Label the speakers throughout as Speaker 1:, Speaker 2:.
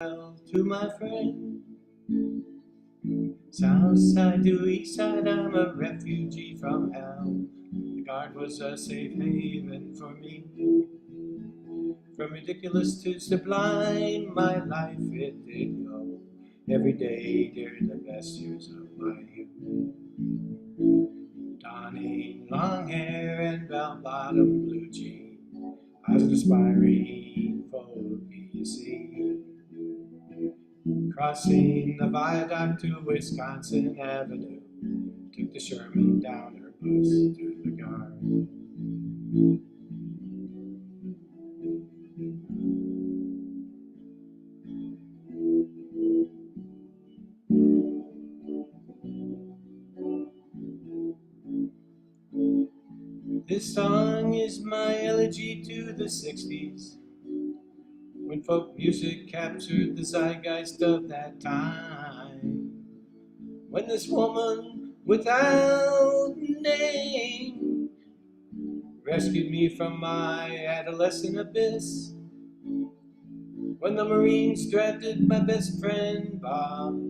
Speaker 1: To my friend, south side to east side, I'm a refugee from hell. The guard was a safe haven for me. From ridiculous to sublime, my life it did go. Every day during the best years of my youth. Donning long hair and bell-bottom blue jeans, I was an aspiring folk, you see. Crossing the viaduct to Wisconsin Avenue, took the Sherman Downer bus to the guard. This song is my elegy to the 60s, when folk music captured the zeitgeist of that time. When this woman without name rescued me from my adolescent abyss. When the Marines drafted my best friend Bob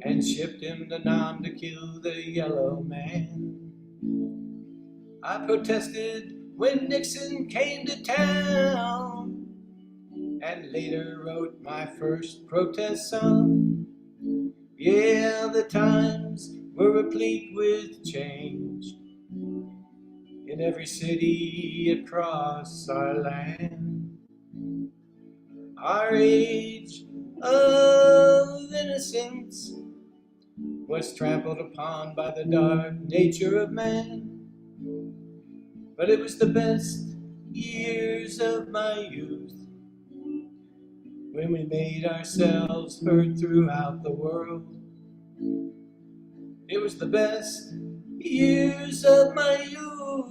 Speaker 1: and shipped him to Nam to kill the yellow man. I protested when Nixon came to town, and later wrote my first protest song. Yeah, the times were replete with change in every city across our land. Our age of innocence was trampled upon by the dark nature of man. But it was the best years of my youth, when we made ourselves heard throughout the world. It was the best years of my youth,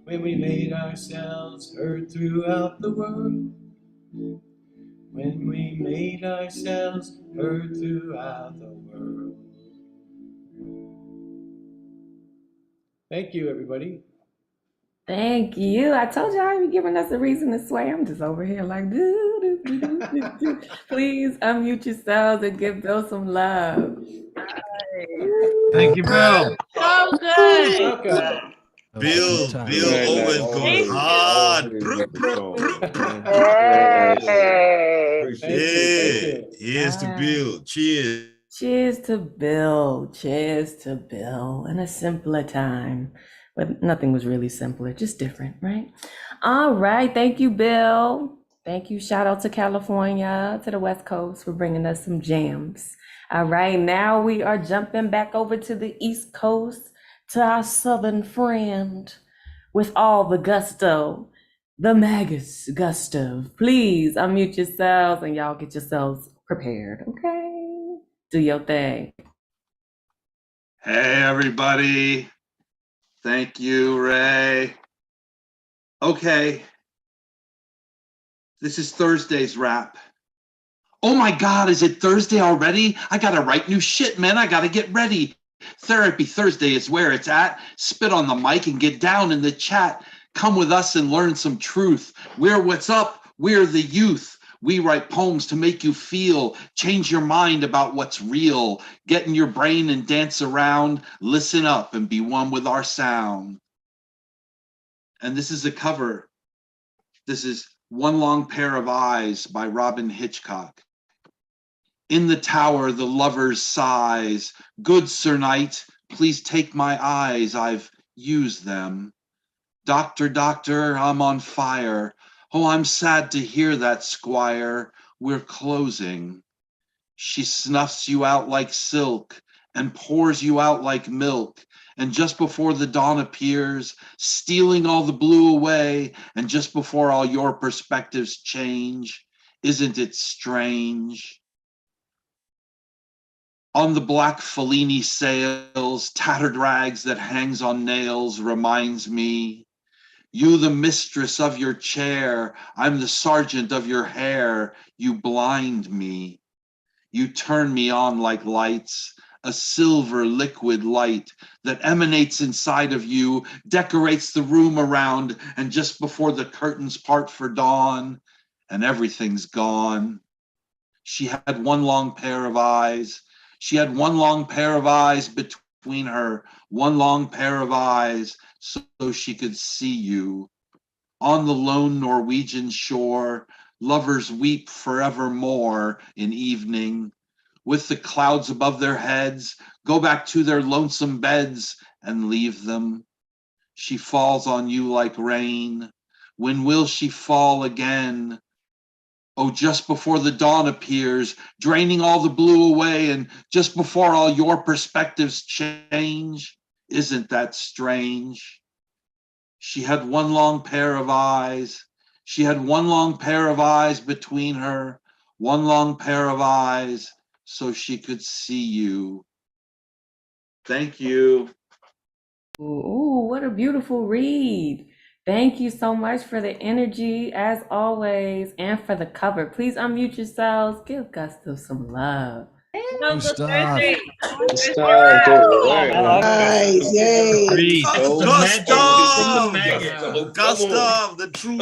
Speaker 1: when we made ourselves heard throughout the world. When we made ourselves heard throughout the world. Thank you, everybody.
Speaker 2: Thank you. I told you I'd be giving us a reason to sway. I'm just over here like, do, do, do, do, do. Please unmute yourselves and give Bill some love.
Speaker 3: Thank you, Bill.
Speaker 4: So good.
Speaker 1: Welcome.
Speaker 5: Bill always goes hard.
Speaker 1: Hey.
Speaker 5: Here's to Bill. Cheers.
Speaker 2: Cheers to Bill. Cheers to Bill. In a simpler time. But nothing was really simpler, just different, right? All right. Thank you, Bill. Thank you. Shout out to California, to the West Coast for bringing us some jams. All right. Now we are jumping back over to the East Coast, to our Southern friend with all the gusto, the Magus Gusto. Please unmute yourselves and y'all get yourselves prepared, okay? Do your thing.
Speaker 3: Hey, everybody. Thank you, Ray. Okay. This is Thursday's rap. Oh my God, is it Thursday already? I gotta write new shit, man. I gotta get ready. Therapy Thursday is where it's at. Spit on the mic and get down in the chat. Come with us and learn some truth. We're what's up. We're the youth. We write poems to make you feel, change your mind about what's real, get in your brain and dance around, listen up and be one with our sound. And this is a cover. This is One Long Pair of Eyes by Robin Hitchcock. In the tower, the lovers sighs, good Sir Knight, please take my eyes, I've used them. Doctor, doctor, I'm on fire. Oh, I'm sad to hear that, squire. We're closing. She snuffs you out like silk and pours you out like milk. And just before the dawn appears, stealing all the blue away, and just before all your perspectives change, isn't it strange? On the black Fellini sails, tattered rags that hangs on nails reminds me, you the mistress of your chair, I'm the sergeant of your hair, you blind me. You turn me on like lights, a silver liquid light that emanates inside of you, decorates the room around, and just before the curtains part for dawn, and everything's gone. She had one long pair of eyes. She had one long pair of eyes between her, one long pair of eyes, so she could see you. On the lone Norwegian shore, lovers weep forevermore in evening. With the clouds above their heads, go back to their lonesome beds and leave them. She falls on you like rain. When will she fall again? Oh, just before the dawn appears, draining all the blue away, and just before all your perspectives change. Isn't that strange? She had one long pair of eyes. She had one long pair of eyes between her, one long pair of eyes, so she could see you. Thank you.
Speaker 2: Ooh, what a beautiful read. Thank you so much for the energy, as always, and for the cover. Please unmute yourselves. Give Gusto some love.
Speaker 4: Good stuff.
Speaker 6: Nice, yay.
Speaker 5: Read.
Speaker 6: So
Speaker 5: Gustav!
Speaker 6: magic.
Speaker 5: Gustav, the truth.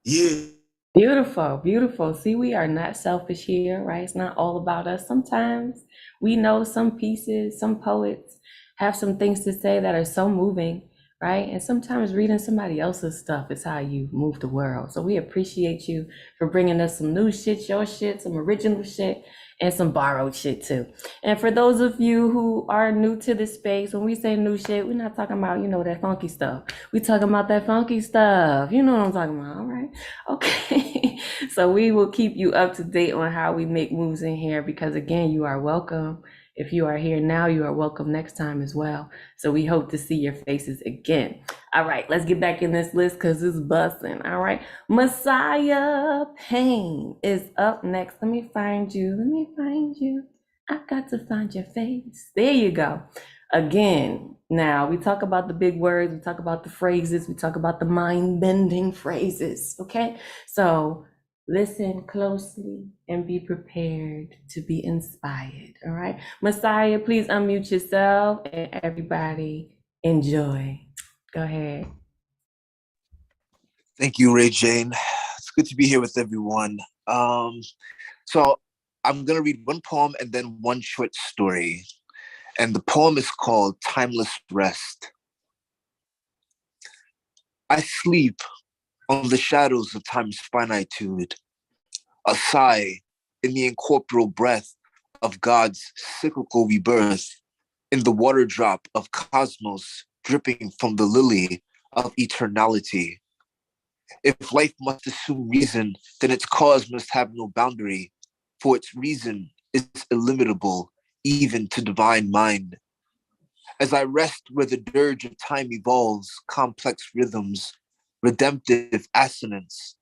Speaker 5: Yeah.
Speaker 2: Beautiful, beautiful. See, we are not selfish here, right? It's not all about us. Sometimes we know some pieces, some poets have some things to say that are so moving, right? And sometimes reading somebody else's stuff is how you move the world. So we appreciate you for bringing us some new shit, your shit, some original shit, and some borrowed shit too. And for those of you who are new to this space, when we say new shit, we're not talking about, that funky stuff. We talking about that funky stuff. You know what I'm talking about, all right? Okay. So we will keep you up to date on how we make moves in here, because again, you are welcome. If you are here now, you are welcome next time as well. So we hope to see your faces again. All right, let's get back in this list because it's busting. All right, Messiah Payne is up next. Let me find you. I've got to find your face. There you go. Again, now we talk about the big words, we talk about the phrases, we talk about the mind-bending phrases, okay? So listen closely and be prepared to be inspired, all right? Messiah, please unmute yourself and everybody enjoy. Go ahead.
Speaker 7: Thank you, Ray Jane. It's good to be here with everyone. So I'm going to read one poem and then one short story. And the poem is called Timeless Rest. I sleep on the shadows of time's finitude, a sigh in the incorporeal breath of God's cyclical rebirth, in the water drop of cosmos dripping from the lily of eternality. If life must assume reason, then its cause must have no boundary, for its reason is illimitable, even to divine mind. As I rest where the dirge of time evolves complex rhythms, redemptive assonance,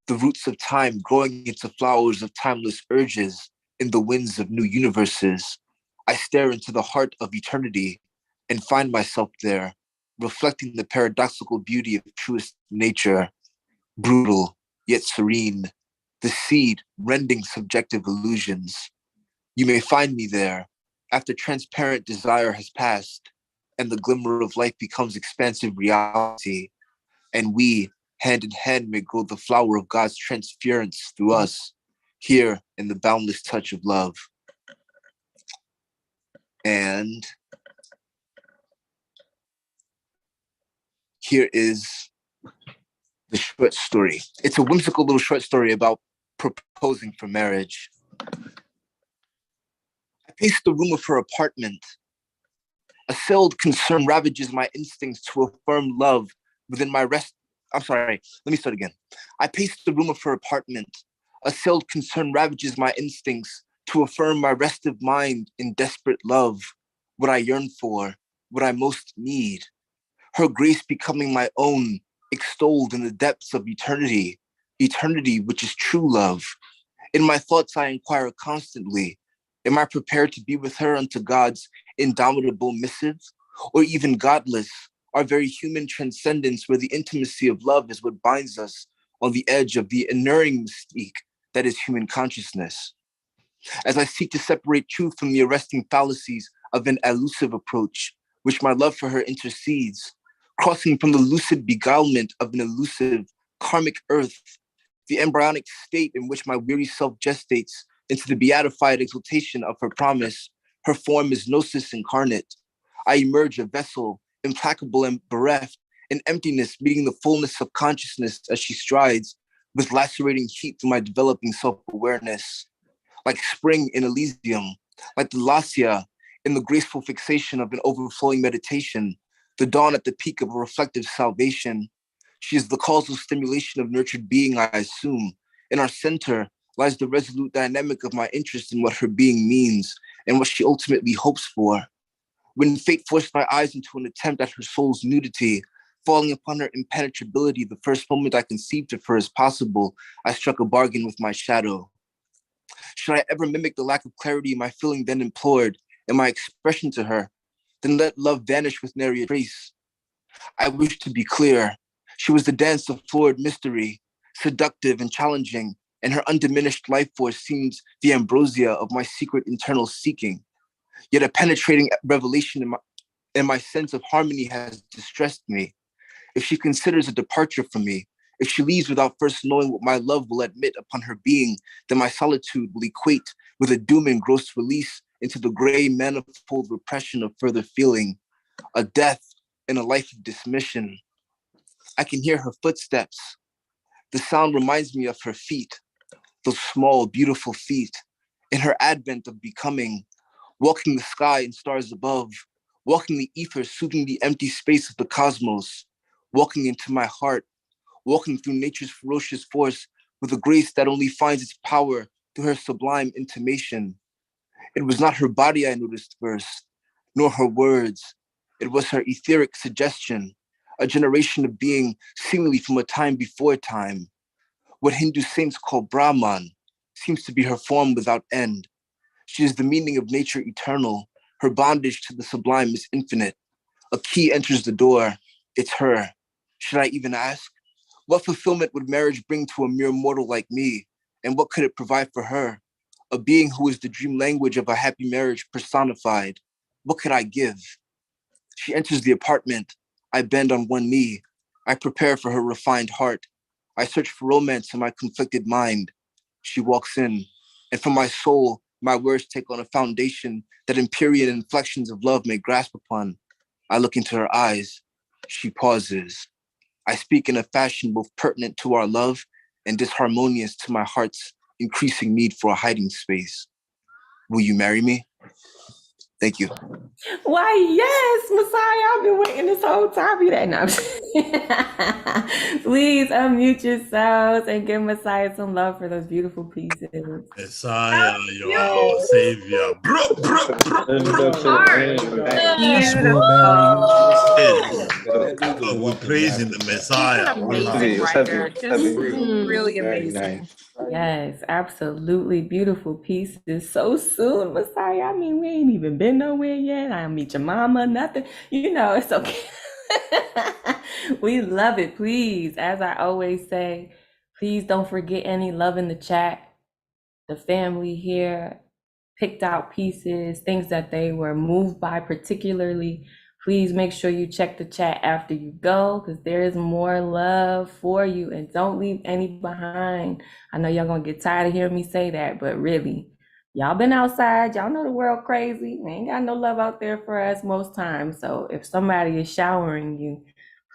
Speaker 7: the roots of time growing into flowers of timeless urges in the winds of new universes, I stare into the heart of eternity and find myself there, reflecting the paradoxical beauty of truest nature, brutal yet serene, the seed rending subjective illusions. You may find me there after transparent desire has passed and the glimmer of life becomes expansive reality, and we, hand in hand, may grow the flower of God's transference through us, here in the boundless touch of love. And here is the short story. It's a whimsical little short story about proposing for marriage. I pace the room of her apartment. A settled concern ravages my instincts to affirm love within my rest. I'm sorry, let me start again. I pace the room of her apartment. A settled concern ravages my instincts to affirm my restive mind in desperate love, what I yearn for, what I most need. Her grace becoming my own, extolled in the depths of eternity, eternity which is true love. In my thoughts I inquire constantly, am I prepared to be with her unto God's indomitable missive, or even godless, our very human transcendence where the intimacy of love is what binds us on the edge of the inuring mystique that is human consciousness. As I seek to separate truth from the arresting fallacies of an elusive approach, which my love for her intercedes, crossing from the lucid beguilement of an elusive karmic earth, the embryonic state in which my weary self gestates into the beatified exaltation of her promise. Her form is gnosis incarnate. I emerge a vessel, implacable and bereft, in emptiness, meeting the fullness of consciousness as she strides with lacerating heat through my developing self-awareness. Like spring in Elysium, like the Lassia in the graceful fixation of an overflowing meditation, the dawn at the peak of a reflective salvation. She is the causal stimulation of nurtured being, I assume. In our center lies the resolute dynamic of my interest in what her being means and what she ultimately hopes for. When fate forced my eyes into an attempt at her soul's nudity, falling upon her impenetrability the first moment I conceived of her as possible, I struck a bargain with my shadow. Should I ever mimic the lack of clarity my feeling then implored in my expression to her, then let love vanish with nary a trace? I wish to be clear. She was the dance of florid mystery, seductive and challenging, and her undiminished life force seems the ambrosia of my secret internal seeking. Yet a penetrating revelation in my sense of harmony has distressed me. If she considers a departure from me, if she leaves without first knowing what my love will admit upon her being, then my solitude will equate with a doom engrossed release into the gray manifold repression of further feeling, a death in a life of dismission. I can hear her footsteps. The sound reminds me of her feet, those small, beautiful feet, in her advent of becoming, walking the sky and stars above, walking the ether, soothing the empty space of the cosmos, walking into my heart, walking through nature's ferocious force with a grace that only finds its power through her sublime intimation. It was not her body I noticed first, nor her words. It was her etheric suggestion, a generation of being seemingly from a time before time. What Hindu saints call Brahman seems to be her form without end. She is the meaning of nature eternal. Her bondage to the sublime is infinite. A key enters the door. It's her. Should I even ask? What fulfillment would marriage bring to a mere mortal like me? And what could it provide for her? A being who is the dream language of a happy marriage personified. What could I give? She enters the apartment. I bend on one knee. I prepare for her refined heart. I search for romance in my conflicted mind. She walks in, and from my soul, my words take on a foundation that Empyrean inflections of love may grasp upon. I look into her eyes. She pauses. I speak in a fashion both pertinent to our love and disharmonious to my heart's increasing need for a hiding space. Will you marry me? Thank you.
Speaker 2: Why, yes, Messiah. I've been waiting this whole time for that. No. Please unmute yourselves and give Messiah some love for those beautiful pieces.
Speaker 5: Messiah, your savior. Bro, bro, bro, bro.
Speaker 4: Beautiful.
Speaker 5: God, we praise in the Messiah.
Speaker 4: Amazing writer. Just really amazing.
Speaker 2: Yes, absolutely beautiful pieces. So soon, Messiah. I mean, we ain't even been nowhere yet. I'll meet your mama, nothing. You know, it's okay. We love it. Please, as I always say, please don't forget any love in the chat. The family here picked out pieces, things that they were moved by particularly. Please make sure you check the chat after you go, because there is more love for you, and don't leave any behind. I know y'all gonna get tired of hearing me say that, but really, y'all been outside, y'all know the world crazy. We ain't got no love out there for us most times. So if somebody is showering you,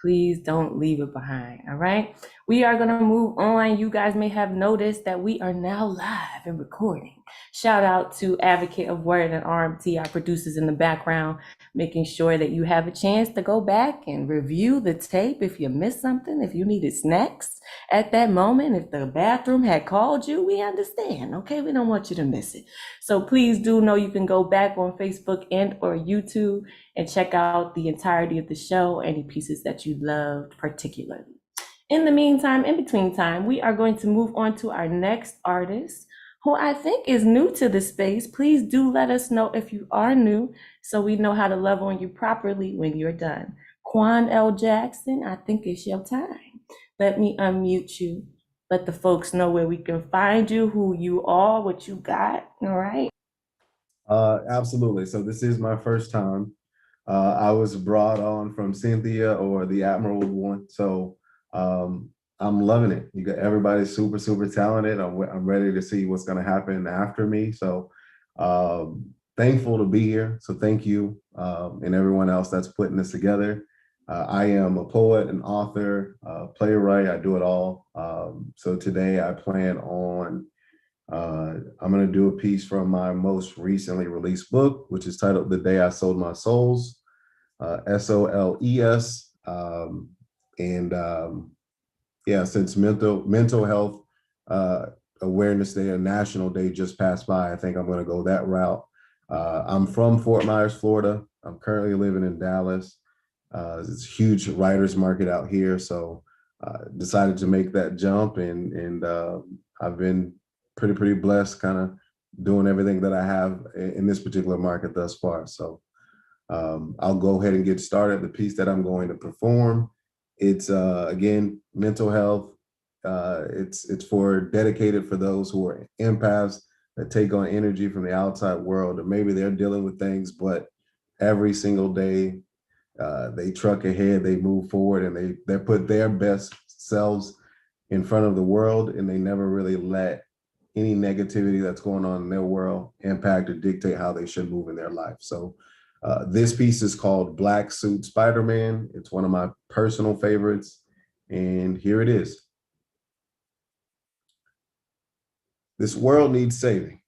Speaker 2: please don't leave it behind, all right? We are gonna move on. You guys may have noticed that we are now live and recording. Shout out to Advocate of Word and RMT, our producers in the background, making sure that you have a chance to go back and review the tape if you missed something, if you needed snacks at that moment, if the bathroom had called you, we understand, okay? We don't want you to miss it. So please do know you can go back on Facebook and or YouTube and check out the entirety of the show, any pieces that you loved particularly. In the meantime, in between time, we are going to move on to our next artist, who I think is new to the space. Please do let us know if you are new, so we know how to love on you properly when you're done. Quan L. Jackson, I think it's your time. Let me unmute you. Let the folks know where we can find you, who you are, what you got, all right?
Speaker 8: Absolutely. So this is my first time I was brought on from Cynthia or the Admiral one. So I'm loving it. You got everybody super, super talented. I'm ready to see what's going to happen after me. So thankful to be here. So thank you and everyone else that's putting this together. I am a poet, an author, playwright. I do it all. So today I plan on, I'm going to do a piece from my most recently released book, which is titled The Day I Sold My Souls, SOLES. Yeah, since mental health awareness day, a national day just passed by, I think I'm going to go that route. I'm from Fort Myers, Florida. I'm currently living in Dallas. It's a huge writer's market out here, so decided to make that jump, and I've been pretty blessed, kind of doing everything that I have in this particular market thus far. So I'll go ahead and get started. The piece that I'm going to perform, it's again, mental health. It's dedicated for those who are empaths that take on energy from the outside world, or maybe they're dealing with things, but every single day they truck ahead, they move forward, and they put their best selves in front of the world, and they never really let any negativity that's going on in their world impact or dictate how they should move in their life. So this piece is called Black Suit Spider-Man. It's one of my personal favorites, and here it is. This world needs saving,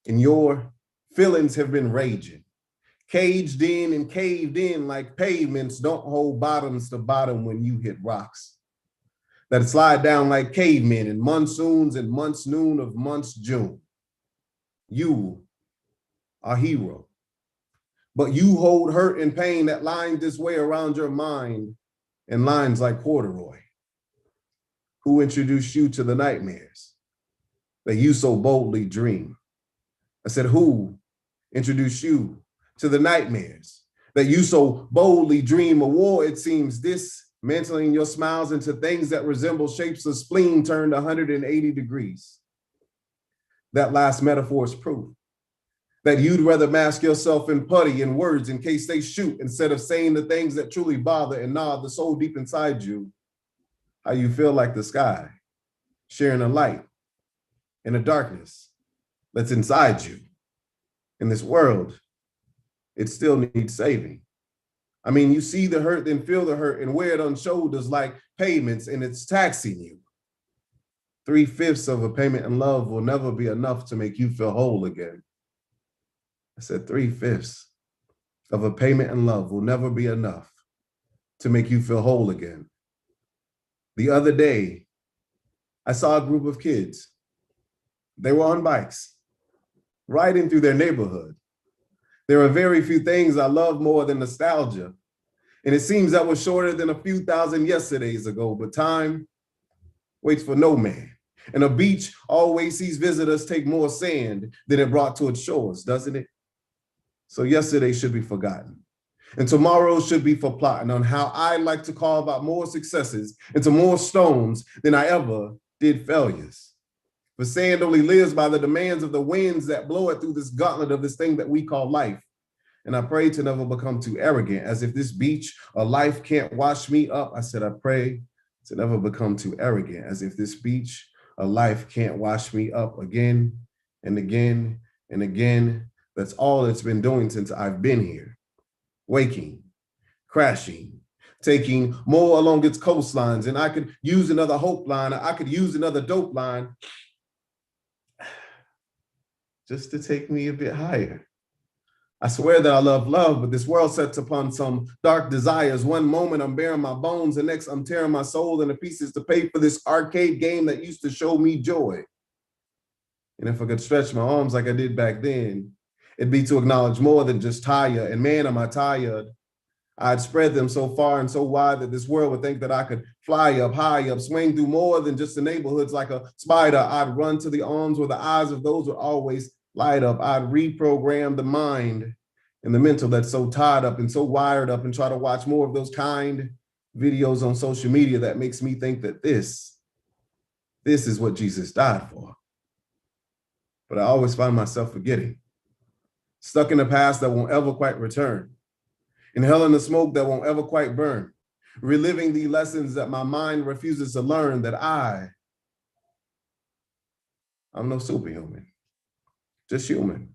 Speaker 8: and your feelings have been raging. Caged in and caved in like pavements don't hold bottoms to bottom when you hit rocks that slide down like cavemen in monsoons and months noon of months June. You are hero, but you hold hurt and pain that lines this way around your mind in lines like corduroy. Who introduced you to the nightmares that you so boldly dream? I said, who introduced you to the nightmares that you so boldly dream? A war, it seems, dismantling your smiles into things that resemble shapes of spleen turned 180 degrees. That last metaphor is proof that you'd rather mask yourself in putty and words in case they shoot, instead of saying the things that truly bother and gnaw the soul deep inside you. How you feel like the sky, sharing a light in a darkness that's inside you. In this world, it still needs saving. I mean, you see the hurt, then feel the hurt and wear it on shoulders like payments, and it's taxing you. 3/5 of a payment in love will never be enough to make you feel whole again. I said 3/5 of a payment in love will never be enough to make you feel whole again. The other day, I saw a group of kids. They were on bikes, riding through their neighborhood. There are very few things I love more than nostalgia. And it seems that was shorter than a few thousand yesterdays ago, but time waits for no man. And a beach always sees visitors take more sand than it brought to its shores, doesn't it? So yesterday should be forgotten. And tomorrow should be for plotting on how I like to carve out more successes into more stones than I ever did failures. For sand only lives by the demands of the winds that blow it through this gauntlet of this thing that we call life. And I pray to never become too arrogant, as if this beach or life can't wash me up. I said, I pray to never become too arrogant, as if this beach or life can't wash me up again and again and again. That's all it's been doing since I've been here. Waking, crashing, taking more along its coastlines. And I could use another hope line. I could use another dope line just to take me a bit higher. I swear that I love love, but this world sets upon some dark desires. One moment I'm bearing my bones, the next I'm tearing my soul into pieces to pay for this arcade game that used to show me joy. And if I could stretch my arms like I did back then, it'd be to acknowledge more than just tired. And man, am I tired. I'd spread them so far and so wide that this world would think that I could fly up, high up, swing through more than just the neighborhoods like a spider. I'd run to the arms where the eyes of those would always light up. I'd reprogram the mind and the mental that's so tied up and so wired up, and try to watch more of those kind videos on social media that makes me think that this is what Jesus died for. But I always find myself forgetting, stuck in a past that won't ever quite return. inhaling the smoke that won't ever quite burn, reliving the lessons that my mind refuses to learn, that I'm no superhuman, just human.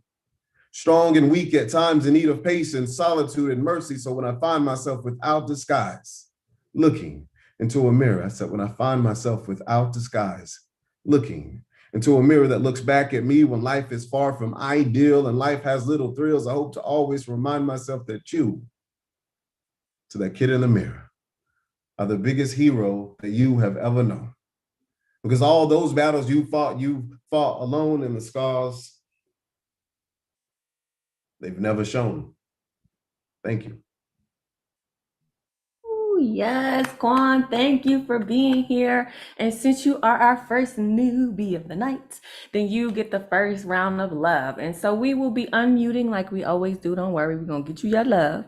Speaker 8: Strong and weak at times, in need of patience, solitude, and mercy. So when I find myself without disguise, looking into a mirror, I said, when I find myself without disguise, looking into a mirror that looks back at me when life is far from ideal and life has little thrills, I hope to always remind myself that you, to that kid in the mirror, are the biggest hero that you have ever known. Because all those battles you fought alone, in the scars they've never shown. Thank you.
Speaker 2: Ooh, yes, Quan, thank you for being here. And since you are our first newbie of the night, then you get the first round of love. And so we will be unmuting like we always do. Don't worry, we're going to get you your love.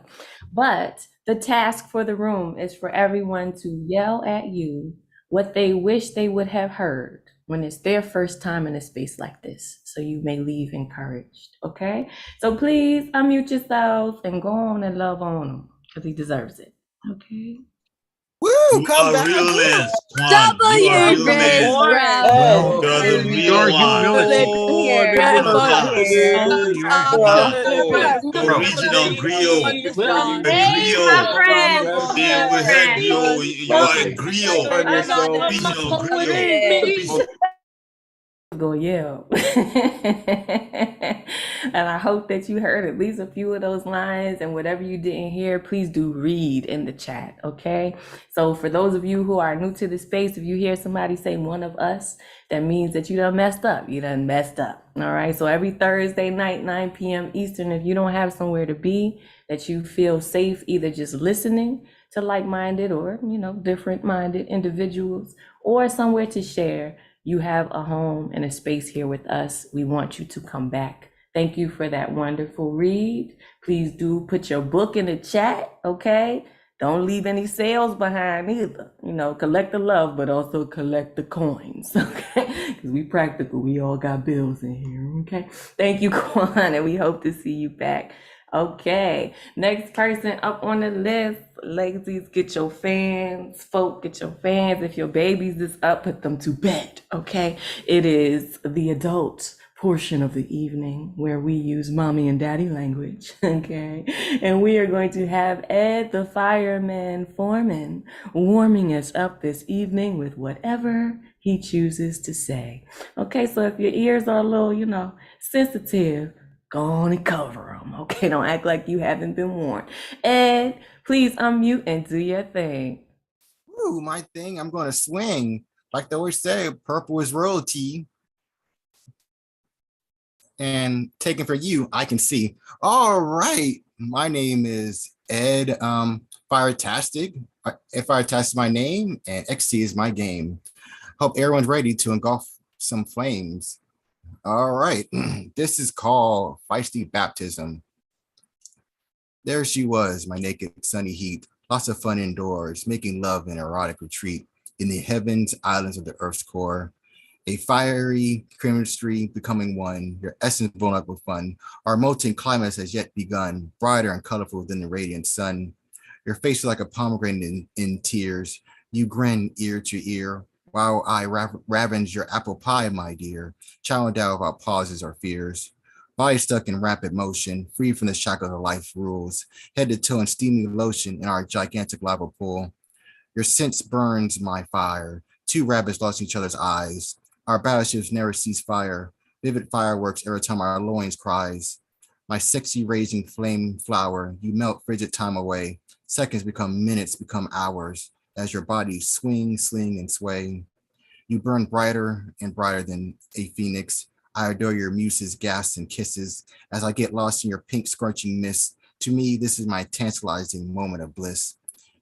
Speaker 2: But the task for the room is for everyone to yell at you what they wish they would have heard when it's their first time in a space like this, so you may leave encouraged, okay? So please unmute yourselves and go on and love on him, because he deserves it, okay?
Speaker 4: Woo!
Speaker 5: You are realness, Quan. You are realness. You're the real one. The original griot. The griot. We heard you are a griot. Original griot.
Speaker 2: Go yell. And I hope that you heard at least a few of those lines, and whatever you didn't hear, please do read in the chat, okay? So for those of you who are new to the space, if you hear somebody say one of us, that means that you done messed up. You done messed up, all right? So every Thursday night, 9 p.m. Eastern, if you don't have somewhere to be, that you feel safe either just listening to like-minded or, different-minded individuals, or somewhere to share, you have a home and a space here with us. We want you to come back. Thank you for that wonderful read. Please do put your book in the chat, okay? Don't leave any sales behind either. Collect the love, but also collect the coins, okay? Because we practical, we all got bills in here, okay? Thank you, Quan, and we hope to see you back. Okay, next person up on the list. Ladies, get your fans. Folk, get your fans. If your babies is up, put them to bed, okay? It is the adult portion of the evening where we use mommy and daddy language, okay? And we are going to have Ed, the fireman foreman, warming us up this evening with whatever he chooses to say. Okay, so if your ears are a little, sensitive, go on and cover them, okay? Don't act like you haven't been warned. Ed, please unmute and do your thing.
Speaker 4: Ooh, my thing, I'm going to swing. Like they always say, purple is royalty. And taken for you, I can see. All right, my name is Ed Firetastic. Firetastic is my name, and XT is my game. Hope everyone's ready to engulf some flames. All right, this is called Feisty Baptism. There she was, my naked sunny heat. Lots of fun indoors, making love in erotic retreat in the heavens, islands of the earth's core. A fiery chemistry becoming one, your essence blown up with fun. Our molten climax has yet begun, brighter and colorful than the radiant sun. Your face is like a pomegranate in tears. You grin ear to ear, while I ravage your apple pie, my dear, chowing down without pauses or fears. Body stuck in rapid motion, free from the shackles of life rules, head to toe in steamy lotion in our gigantic lava pool. Your sense burns my fire, two rabbits lost in each other's eyes. Our battleships never cease fire, vivid fireworks every time our loins cries. My sexy raging flame flower, you melt frigid time away. Seconds become minutes, become hours, as your body swing, sling, and sway. You burn brighter and brighter than a phoenix. I adore your muses, gasps, and kisses as I get lost in your pink scrunching mist. To me, this is my tantalizing moment of bliss.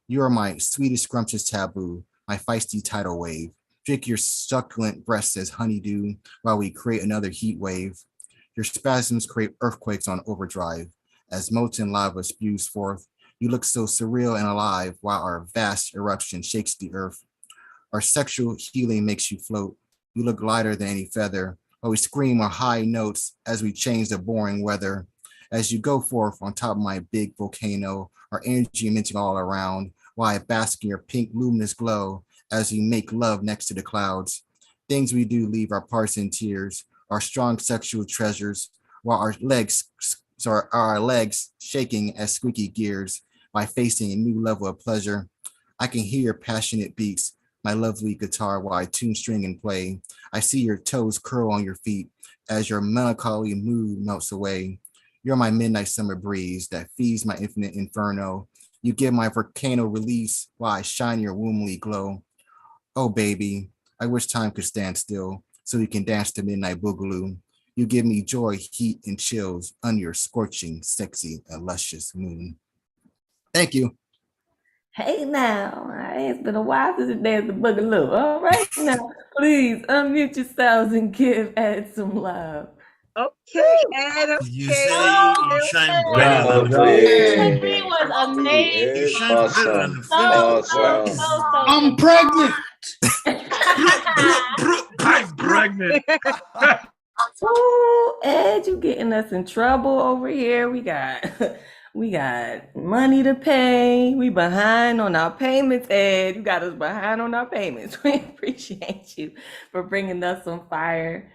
Speaker 4: You are my sweetest scrumptious taboo, my feisty tidal wave. Drink your succulent breasts as honeydew while we create another heat wave. Your spasms create earthquakes on overdrive. As molten lava spews forth, you look so surreal and alive while our vast eruption shakes the earth. Our sexual healing makes you float. You look lighter than any feather, while we scream our high notes as we change the boring weather. As you go forth on top of my big volcano, our energy emitting all around, while I bask in your pink luminous glow as we make love next to the clouds. Things we do leave our parts in tears, our strong sexual treasures, while our legs shaking as squeaky gears by facing a new level of pleasure. I can hear your passionate beats, my lovely guitar while I tune string and play. I see your toes curl on your feet as your melancholy mood melts away. You're my midnight summer breeze that feeds my infinite inferno. You give my volcano release while I shine your womanly glow. Oh baby, I wish time could stand still so we can dance to midnight boogaloo. You give me joy, heat, and chills under your scorching, sexy, and luscious moon. Thank you.
Speaker 2: Hey now, it's been a while since you danced the boogaloo. All right now, please unmute yourselves and give Ed some love.
Speaker 6: Okay, Ed.
Speaker 5: You
Speaker 6: Okay.
Speaker 5: say you shine brighter than the
Speaker 9: Lovely.
Speaker 5: flame.
Speaker 10: was amazing.
Speaker 5: You shine brighter than the
Speaker 10: So,
Speaker 5: flame.
Speaker 9: I'm pregnant.
Speaker 5: Pregnant.
Speaker 2: Oh, Ed, you getting us in trouble over here. We got money to pay. We behind on our payments, Ed. You got us behind on our payments. We appreciate you for bringing us some fire,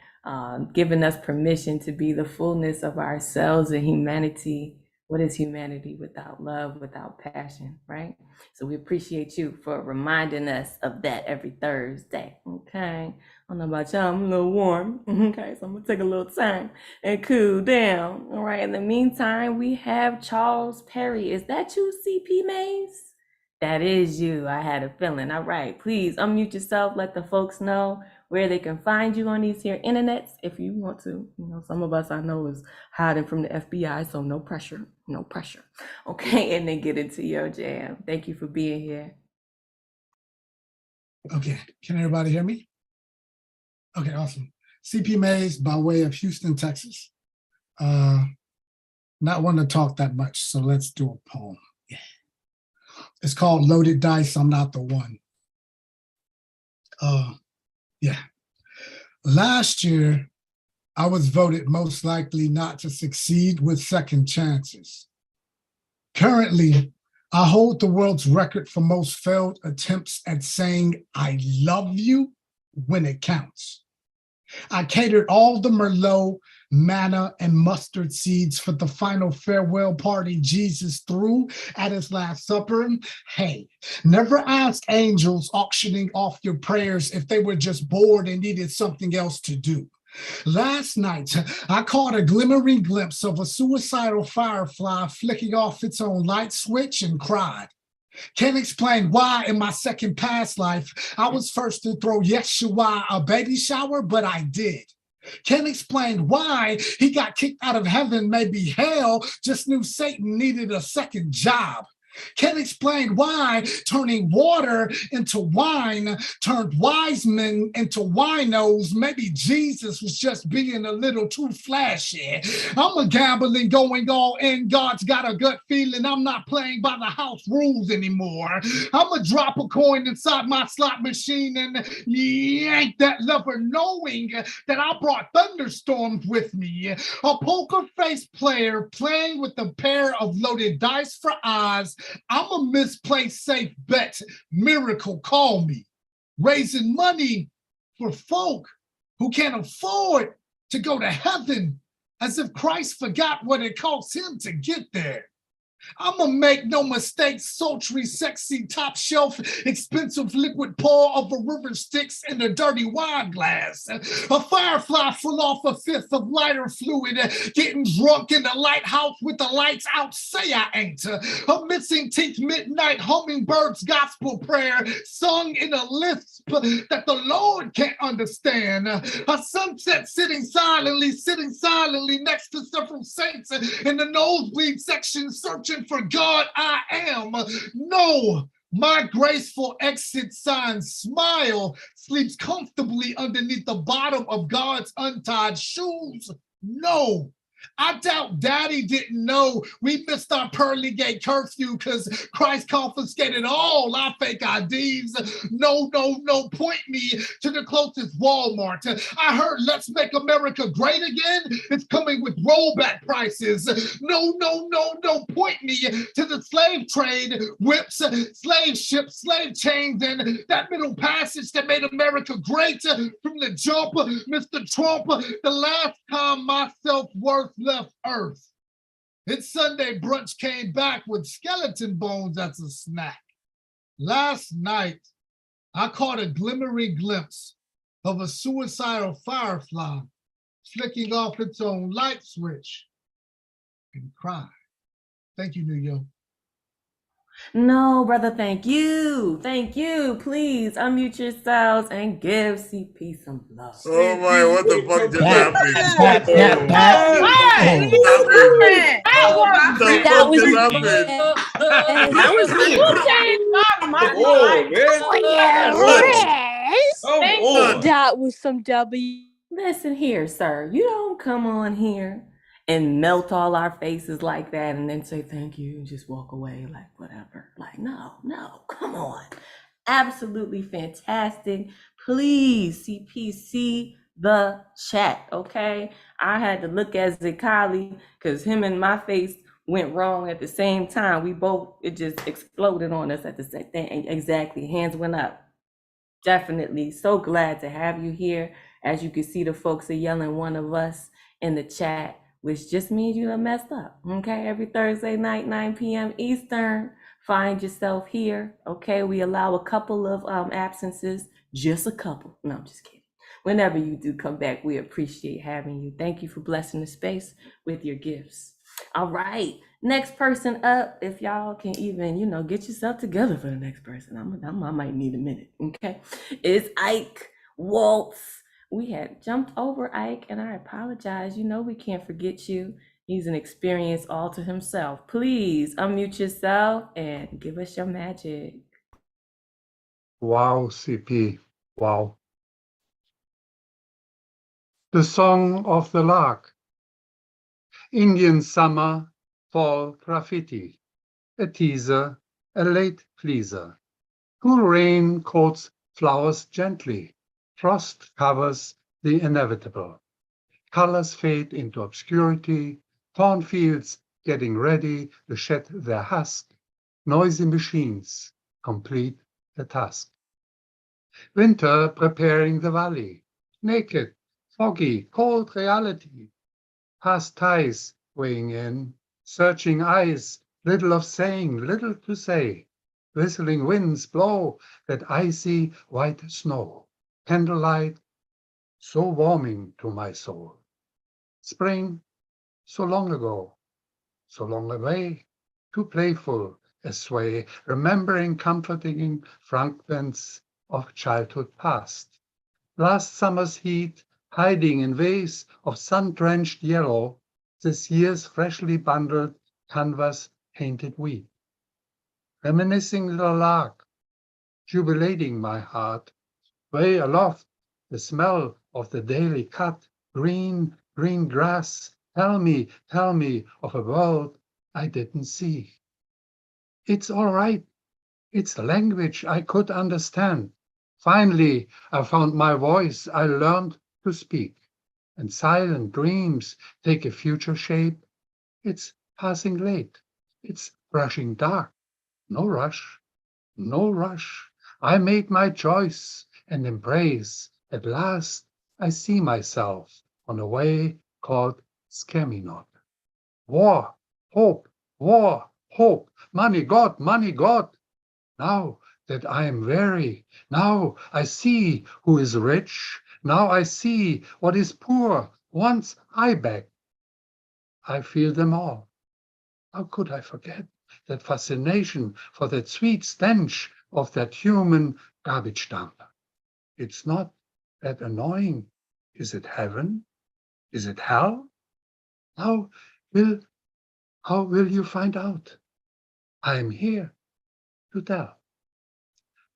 Speaker 2: giving us permission to be the fullness of ourselves and humanity. What is humanity without love, without passion, right? So we appreciate you for reminding us of that every Thursday, okay? I don't know about y'all, I'm a little warm, okay? So I'm gonna take a little time and cool down, all right? In the meantime, we have Charles Perry. Is that you, CP Mays? That is you, I had a feeling. All right, please unmute yourself, let the folks know where they can find you on these here internets if you want to. You know, some of us I know is hiding from the FBI, so no pressure, no pressure. Okay, and then get into your jam. Thank you for being here.
Speaker 9: Okay, can everybody hear me? Okay, awesome. CP Mays by way of Houston, Texas. Not one to talk that much, so let's do a poem. Yeah. It's called Loaded Dice, I'm Not the One. Yeah. Last year, I was voted most likely not to succeed with second chances. Currently, I hold the world's record for most failed attempts at saying I love you when it counts. I catered all the Merlot, manna, and mustard seeds for the final farewell party Jesus threw at his Last Supper. Hey, never ask angels auctioning off your prayers if they were just bored and needed something else to do. Last night, I caught a glimmering glimpse of a suicidal firefly flicking off its own light switch and cried. Can't explain why in my second past life, I was first to throw Yeshua a baby shower, but I did. Can't explain why he got kicked out of heaven, maybe hell, just knew Satan needed a second job. Can't explain why turning water into wine turned wise men into winos. Maybe Jesus was just being a little too flashy. I'm a gambling going all in. God's got a gut feeling I'm not playing by the house rules anymore. I'm going to drop a coin inside my slot machine and yank that lever knowing that I brought thunderstorms with me. A poker face player playing with a pair of loaded dice for eyes. I'm a misplaced safe bet. Miracle, call me. Raising money for folk who can't afford to go to heaven, as if Christ forgot what it cost him to get there. I'ma make no mistakes, sultry, sexy, top shelf, expensive liquid pour over river sticks in a dirty wine glass. A firefly full off a fifth of lighter fluid, getting drunk in the lighthouse with the lights out, say I ain't. A missing teeth midnight hummingbird's gospel prayer sung in a lisp that the Lord can't understand. A sunset sitting silently next to several saints in the nosebleed section searching for God I am. No, my graceful exit sign smile sleeps comfortably underneath the bottom of God's untied shoes. No, I doubt Daddy didn't know we missed our pearly gate curfew because Christ confiscated all our fake IDs. No, point me to the closest Walmart. I heard Let's Make America Great Again. It's coming with rollback prices. No, point me to the slave trade, whips, slave ships, slave chains, and that middle passage that made America great from the jump, Mr. Trump, the last time my self-worth left Earth. Its Sunday brunch came back with skeleton bones as a snack. Last night, I caught a glimmering glimpse of a suicidal firefly flicking off its own light switch and cried. Thank you, New York.
Speaker 2: No, brother, thank you. Thank you. Please unmute yourselves and give CP some love.
Speaker 5: Oh my, what the fuck just
Speaker 6: That
Speaker 5: happened?
Speaker 6: That was me.
Speaker 10: That was some W.
Speaker 2: Listen here, sir. You don't come on here and melt all our faces like that and then say thank you and just walk away like whatever. Like, no, come on. Absolutely fantastic. Please, CPC the chat, okay? I had to look at Zikali because him and my face went wrong at the same time. It just exploded on us at the same thing. Exactly, hands went up. Definitely, so glad to have you here. As you can see, the folks are yelling one of us in the chat, which just means you done messed up, okay? Every Thursday night, 9 p.m. Eastern, find yourself here, okay? We allow a couple of absences, just a couple. No, I'm just kidding. Whenever you do come back, we appreciate having you. Thank you for blessing the space with your gifts. All right, next person up, if y'all can even, get yourself together for the next person. I might need a minute, okay? It's Ike Waltz. We had jumped over Ike, and I apologize. We can't forget you. He's an experience all to himself. Please unmute yourself and give us your magic.
Speaker 11: Wow, CP, wow. The Song of the Lark. Indian summer, fall graffiti. A teaser, a late pleaser. Cool rain coats flowers gently. Frost covers the inevitable. Colors fade into obscurity. Cornfields getting ready to shed their husk. Noisy machines complete the task. Winter preparing the valley. Naked, foggy, cold reality. Past ties weighing in. Searching eyes, little of saying, little to say. Whistling winds blow that icy white snow. Candlelight, so warming to my soul. Spring, so long ago, so long away, too playful a sway, remembering comforting fragments of childhood past. Last summer's heat, hiding in waves of sun-drenched yellow, this year's freshly bundled canvas painted wheat. Reminiscing the lark, jubilating my heart, way aloft, the smell of the daily cut, green grass. Tell me of a world I didn't see. It's all right. It's language I could understand. Finally, I found my voice. I learned to speak. And silent dreams take a future shape. It's passing late. It's brushing dark. No rush. I made my choice and embrace. At last, I see myself on a way called Scaminot. War, hope, money, God. Now that I am weary, now I see who is rich. Now I see what is poor. Once I begged. I feel them all. How could I forget that fascination for that sweet stench of that human garbage dump? It's not that annoying. Is it heaven? Is it hell? How will you find out? I am here to tell.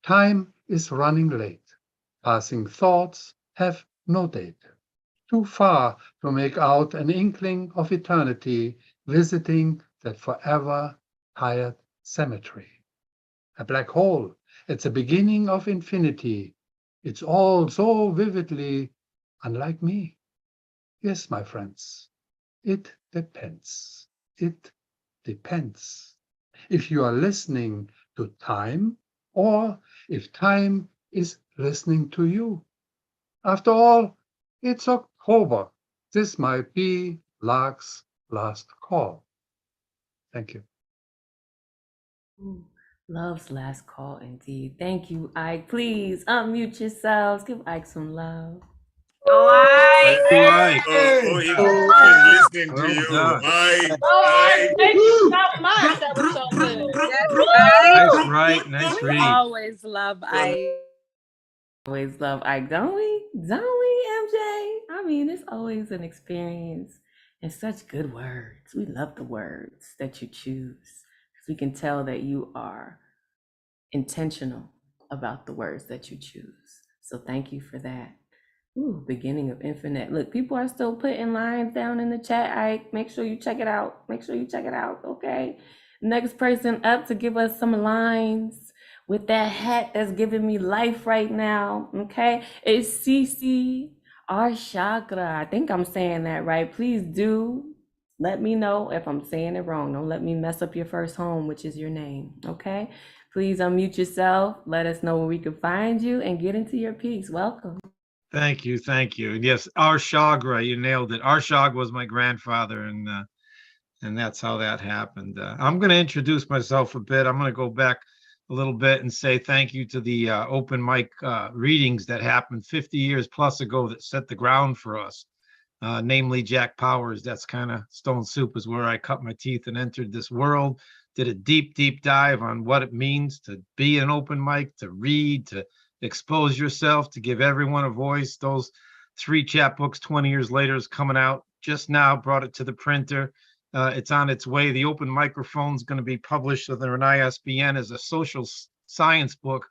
Speaker 11: Time is running late. Passing thoughts have no date. too far to make out an inkling of eternity, visiting that forever tired cemetery. A black hole at the beginning of infinity. It's all so vividly unlike me. Yes, my friends, it depends. It depends. If you are listening to time or if time is listening to you. After all, it's October. This might be Lark's last call. Thank you.
Speaker 2: Ooh, love's last call indeed. Thank you, Ike. Please unmute yourselves. Give Ike some love.
Speaker 5: Ike, he was listening to you. Ike.
Speaker 10: Thank you so much. That was so good.
Speaker 1: Nice write, nice read.
Speaker 10: Always love Ike.
Speaker 2: Always love Ike, don't we? Don't we, MJ? I mean, it's always an experience and such good words. We love the words that you choose because we can tell that you are intentional about the words that you choose. So thank you for that. Ooh, beginning of infinite. Look, people are still putting lines down in the chat. Ike, make sure you check it out. Make sure you check it out, okay? Next person up to give us some lines with that hat that's giving me life right now, okay? It's Cece Arshagra. I think I'm saying that right. Please do let me know if I'm saying it wrong. Don't let me mess up your first home, which is your name, okay? Please unmute yourself. Let us know where we can find you and get into your piece. Welcome.
Speaker 1: Thank you, thank you. Yes, Arshagra, you nailed it. Arshag was my grandfather, and that's how that happened. I'm going to introduce myself a bit. I'm going to go back a little bit and say thank you to the open mic readings that happened 50 years plus ago that set the ground for us, namely Jack Powers. That's kind of Stone Soup is where I cut my teeth and entered this world, did a deep, deep dive on what it means to be an open mic, to read, to expose yourself, to give everyone a voice. Those 3 chapbooks 20 years later is coming out just now, brought it to the printer. It's on its way. The open microphone is going to be published under an ISBN as a social science book,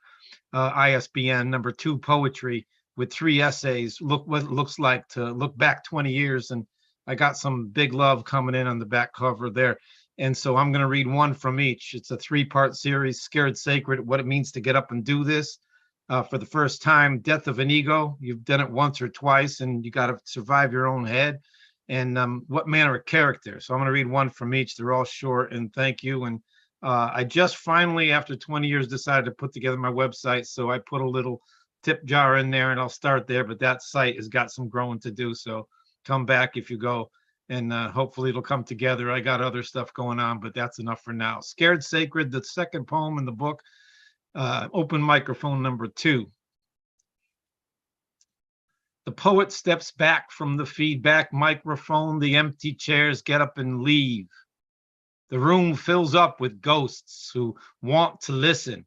Speaker 1: ISBN number 2 poetry with 3 essays. Look what it looks like to look back 20 years. And I got some big love coming in on the back cover there. And so I'm going to read one from each. It's a 3-part series, Scared Sacred, what it means to get up and do this. For the first time, Death of an Ego. You've done it once or twice, and you got to survive your own head. And what manner of character. So I'm going to read one from each. They're all short, and thank you. And I just finally, after 20 years, decided to put together my website. So I put a little tip jar in there, and I'll start there. But that site has got some growing to do. So come back if you go, and hopefully it'll come together. I got other stuff going on, but that's enough for now. Scared Sacred, the second poem in the book. Open microphone number 2. The poet steps back from the feedback microphone. The empty chairs get up and leave. The room fills up with ghosts who want to listen,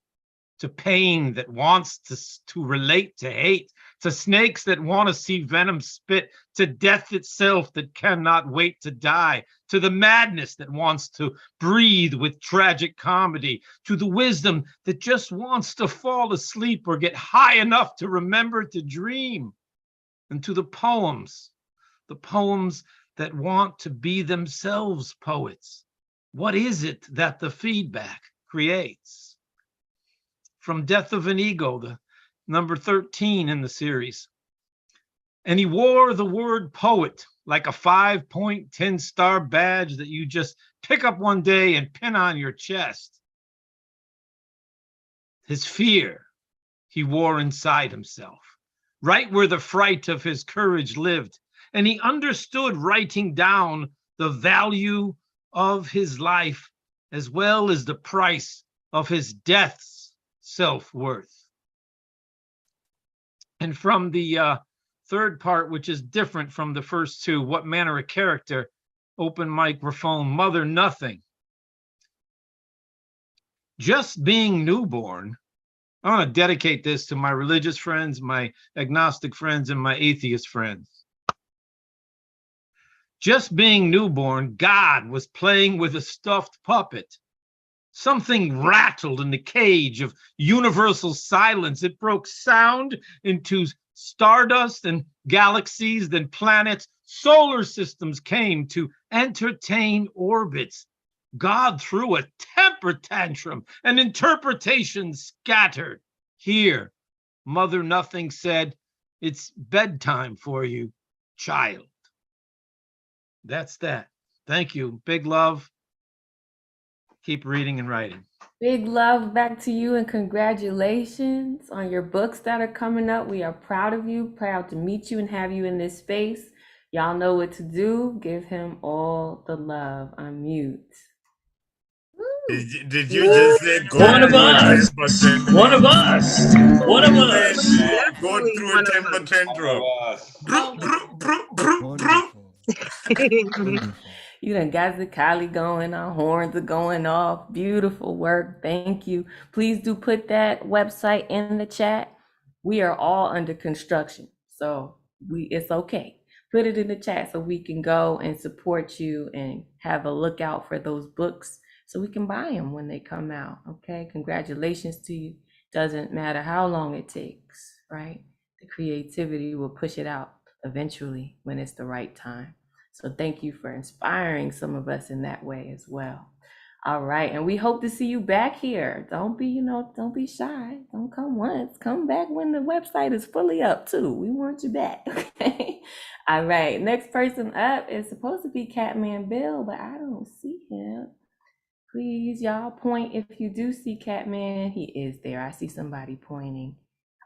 Speaker 1: to pain that wants to relate to hate, to snakes that want to see venom spit, to death itself that cannot wait to die, to the madness that wants to breathe with tragic comedy, to the wisdom that just wants to fall asleep or get high enough to remember to dream, and to the poems that want to be themselves poets. What is it that the feedback creates? From Death of an Ego, the number 13 in the series. And he wore the word poet like a 5-point 10-star badge that you just pick up one day and pin on your chest. His fear he wore inside himself, right where the fright of his courage lived. And he understood writing down the value of his life as well as the price of his death's self-worth. And from the third part, which is different from the first 2, what manner of character, open microphone, Mother Nothing. Just being newborn, I want to dedicate this to my religious friends, my agnostic friends, and my atheist friends. Just being newborn, God was playing with a stuffed puppet. Something rattled in the cage of universal silence. It broke sound into
Speaker 12: stardust and galaxies, then planets, solar systems came to entertain orbits. God threw a temper tantrum and interpretations scattered. Here, Mother Nothing said, "It's bedtime for you, child." That's that. Thank you. Big love. Keep reading and writing.
Speaker 2: Big love back to you and congratulations on your books that are coming up. We are proud of you, proud to meet you and have you in this space. Y'all know what to do. Give him all the love. Unmute.
Speaker 5: Did you just say go
Speaker 6: One of
Speaker 5: through a
Speaker 6: us.
Speaker 5: temper tantrum?
Speaker 6: One of us. One of us.
Speaker 5: Go through a temper tantrum.
Speaker 2: You done got the Kali going, our horns are going off. Beautiful work. Thank you. Please do put that website in the chat. We are all under construction, so it's okay. Put it in the chat so we can go and support you and have a lookout for those books so we can buy them when they come out. Okay, congratulations to you. Doesn't matter how long it takes, right? The creativity will push it out eventually when it's the right time. So thank you for inspiring some of us in that way as well. All right, and we hope to see you back here. Don't be shy. Don't come once. Come back when the website is fully up too. We want you back. Okay. All right, next person up is supposed to be Catman Bill, but I don't see him. Please, y'all point if you do see Catman. He is there. I see somebody pointing.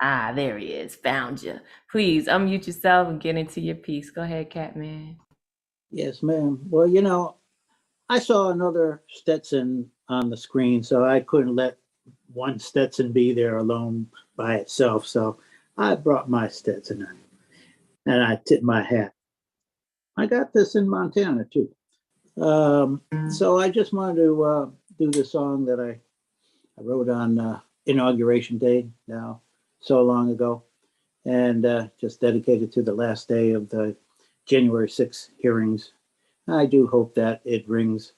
Speaker 2: Ah, there he is. Found you. Please unmute yourself and get into your piece. Go ahead, Catman.
Speaker 13: Yes, ma'am. Well, I saw another Stetson on the screen, so I couldn't let one Stetson be there alone by itself. So I brought my Stetson in, and I tipped my hat. I got this in Montana too. So I just wanted to do the song that I wrote on Inauguration Day now, so long ago, and just dedicated to the last day of the January 6th hearings. I do hope that it rings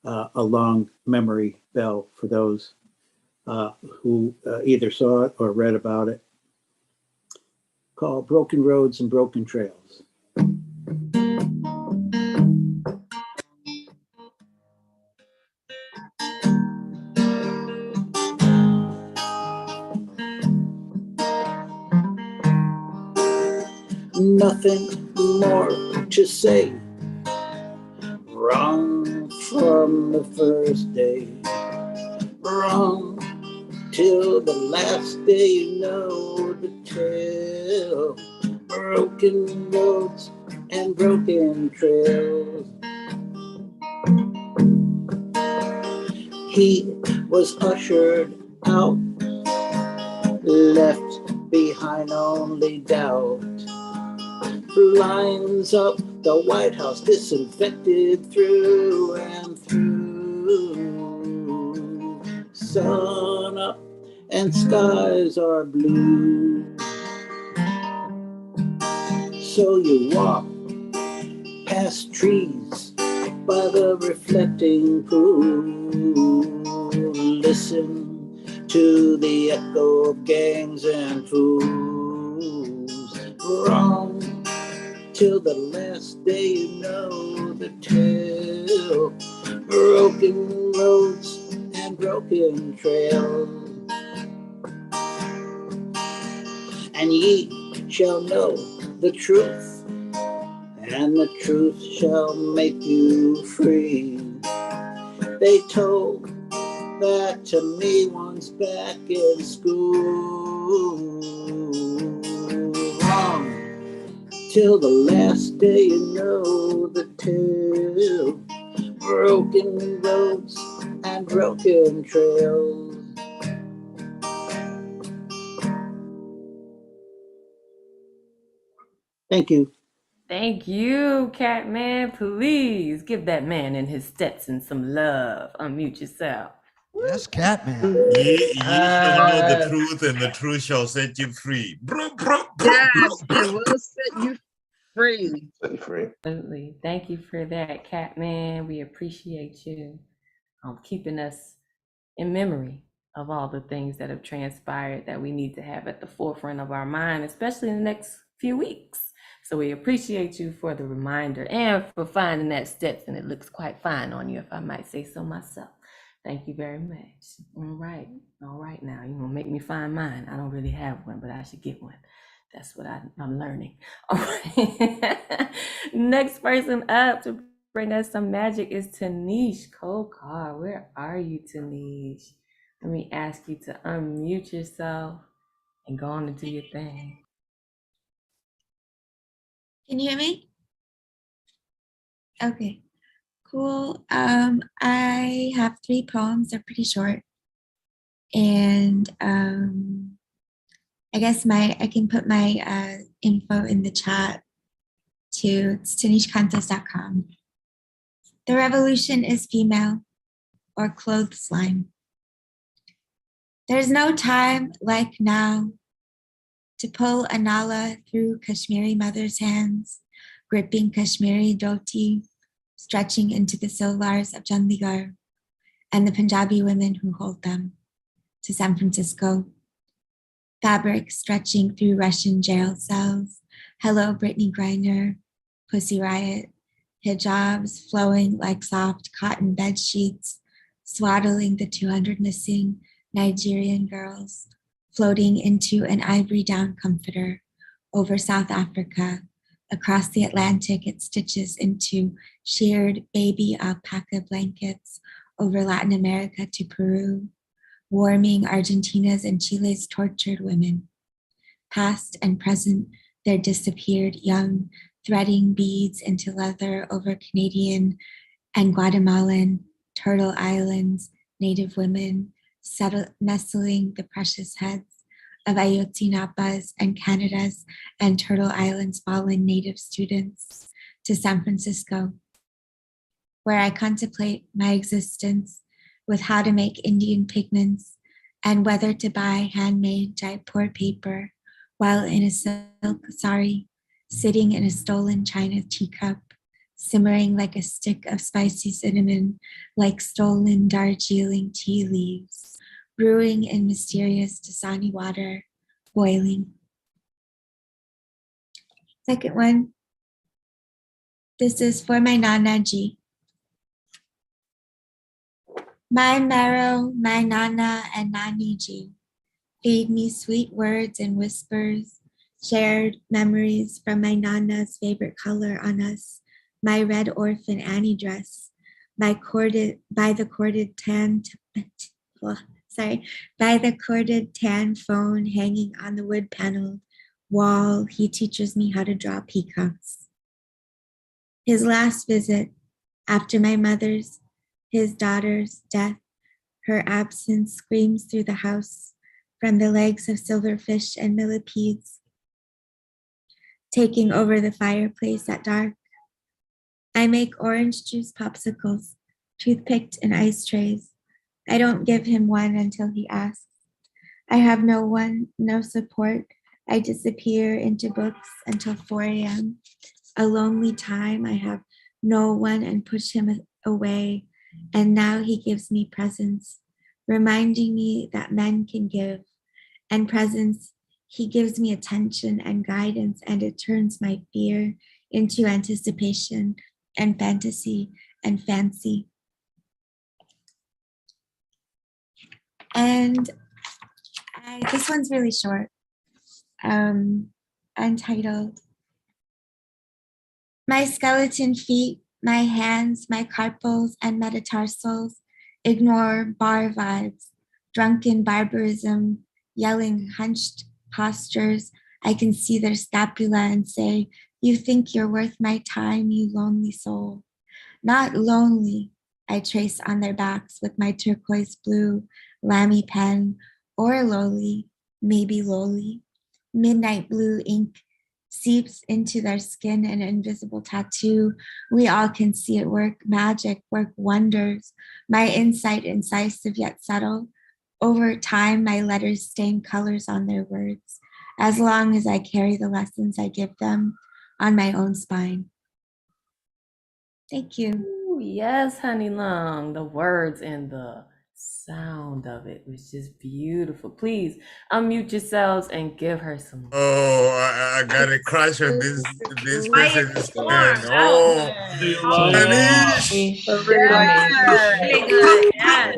Speaker 13: a long memory bell for those who either saw it or read about it, called Broken Roads and Broken Trails. Nothing more to say. Wrong from the first day. Wrong till the last day, you know the tale. Broken roads and broken trails. He was ushered out, left behind only doubt. Lines up the White House, disinfected through and through. Sun up and skies are blue. So you walk past trees by the reflecting pool. Listen to the echo of gangs and fools. Wrong till the last day, you know the tale. Broken roads and broken trails. And ye shall know the truth, and the truth shall make you free. They told that to me once back in school. Wrong till the last day, you know the tale. Broken roads and broken trails. Thank you.
Speaker 2: Thank you, Catman. Please give that man and his Stetson some love. Unmute yourself.
Speaker 14: Yes, Catman.
Speaker 5: Ye shall know the truth, and the truth shall set you free.
Speaker 10: Yes, it will set you free.
Speaker 8: Set you free.
Speaker 2: Absolutely. Thank you for that, Catman. We appreciate you keeping us in memory of all the things that have transpired that we need to have at the forefront of our mind, especially in the next few weeks. So we appreciate you for the reminder and for finding that Stetson. It looks quite fine on you, if I might say so myself. Thank you very much. All right now, you're gonna make me find mine. I don't really have one, but I should get one. That's what I'm learning. All right. Next person up to bring us some magic is Tanish Kokar. Where are you, Tanish? Let me ask you to unmute yourself and go on and do your thing.
Speaker 14: Can you hear me? Okay, cool. I have 3 poems. They're pretty short. And I guess I can put my info in the chat too. It's tanishkantos.com. The revolution is female or clothesline. There's no time like now to pull a nala through Kashmiri mother's hands, gripping Kashmiri dhoti, stretching into the solars of Chandigarh, and the Punjabi women who hold them, to San Francisco. Fabric stretching through Russian jail cells, hello Brittany Griner, Pussy Riot, hijabs flowing like soft cotton bed sheets, swaddling the 200 missing Nigerian girls, floating into an ivory down comforter over South Africa. Across the Atlantic, it stitches into sheared baby alpaca blankets over Latin America to Peru, warming Argentina's and Chile's tortured women. Past and present, their disappeared young, threading beads into leather over Canadian and Guatemalan, Turtle Islands, Native women, nestling the precious heads of Ayotzinapas and Canada's and Turtle Islands fallen Native students to San Francisco, where I contemplate my existence with how to make Indian pigments and whether to buy handmade Jaipur paper while in a silk sari, sitting in a stolen china teacup, simmering like a stick of spicy cinnamon, like stolen Darjeeling tea leaves, brewing in mysterious Dasani water, boiling. Second one, this is for my Nana Ji. My marrow, my Nana and Nani Ji, feed me sweet words and whispers, shared memories from my Nana's favorite color on us, my red orphan Annie dress, by the corded tan phone hanging on the wood paneled wall. He teaches me how to draw peacocks. His last visit after my mother's, his daughter's death, her absence screams through the house from the legs of silverfish and millipedes, taking over the fireplace at dark. I make orange juice popsicles, toothpicked in ice trays. I don't give him one until he asks. I have no one, no support. I disappear into books until 4 a.m. A lonely time. I have no one and push him away. And now he gives me presents, reminding me that men can give. And presents, he gives me attention and guidance, and it turns my fear into anticipation and fantasy and fancy. And this one's really short. Untitled. My skeleton feet, my hands, my carpals and metatarsals ignore bar vibes, drunken barbarism, yelling hunched postures. I can see their scapula and say, you think you're worth my time, you lonely soul. Not lonely, I trace on their backs with my turquoise blue Lamy pen, or lowly, maybe lowly. Midnight blue ink seeps into their skin, an invisible tattoo. We all can see it work magic, work wonders. My insight incisive yet subtle. Over time, my letters stain colors on their words, as long as I carry the lessons I give them on my own spine. Thank you.
Speaker 2: Ooh, yes, honey lung. The words and the sound of it was just beautiful. Please unmute yourselves and give her some.
Speaker 5: Oh, I got a crush on this person is pen. Oh, Manish.
Speaker 10: Really good. Yes.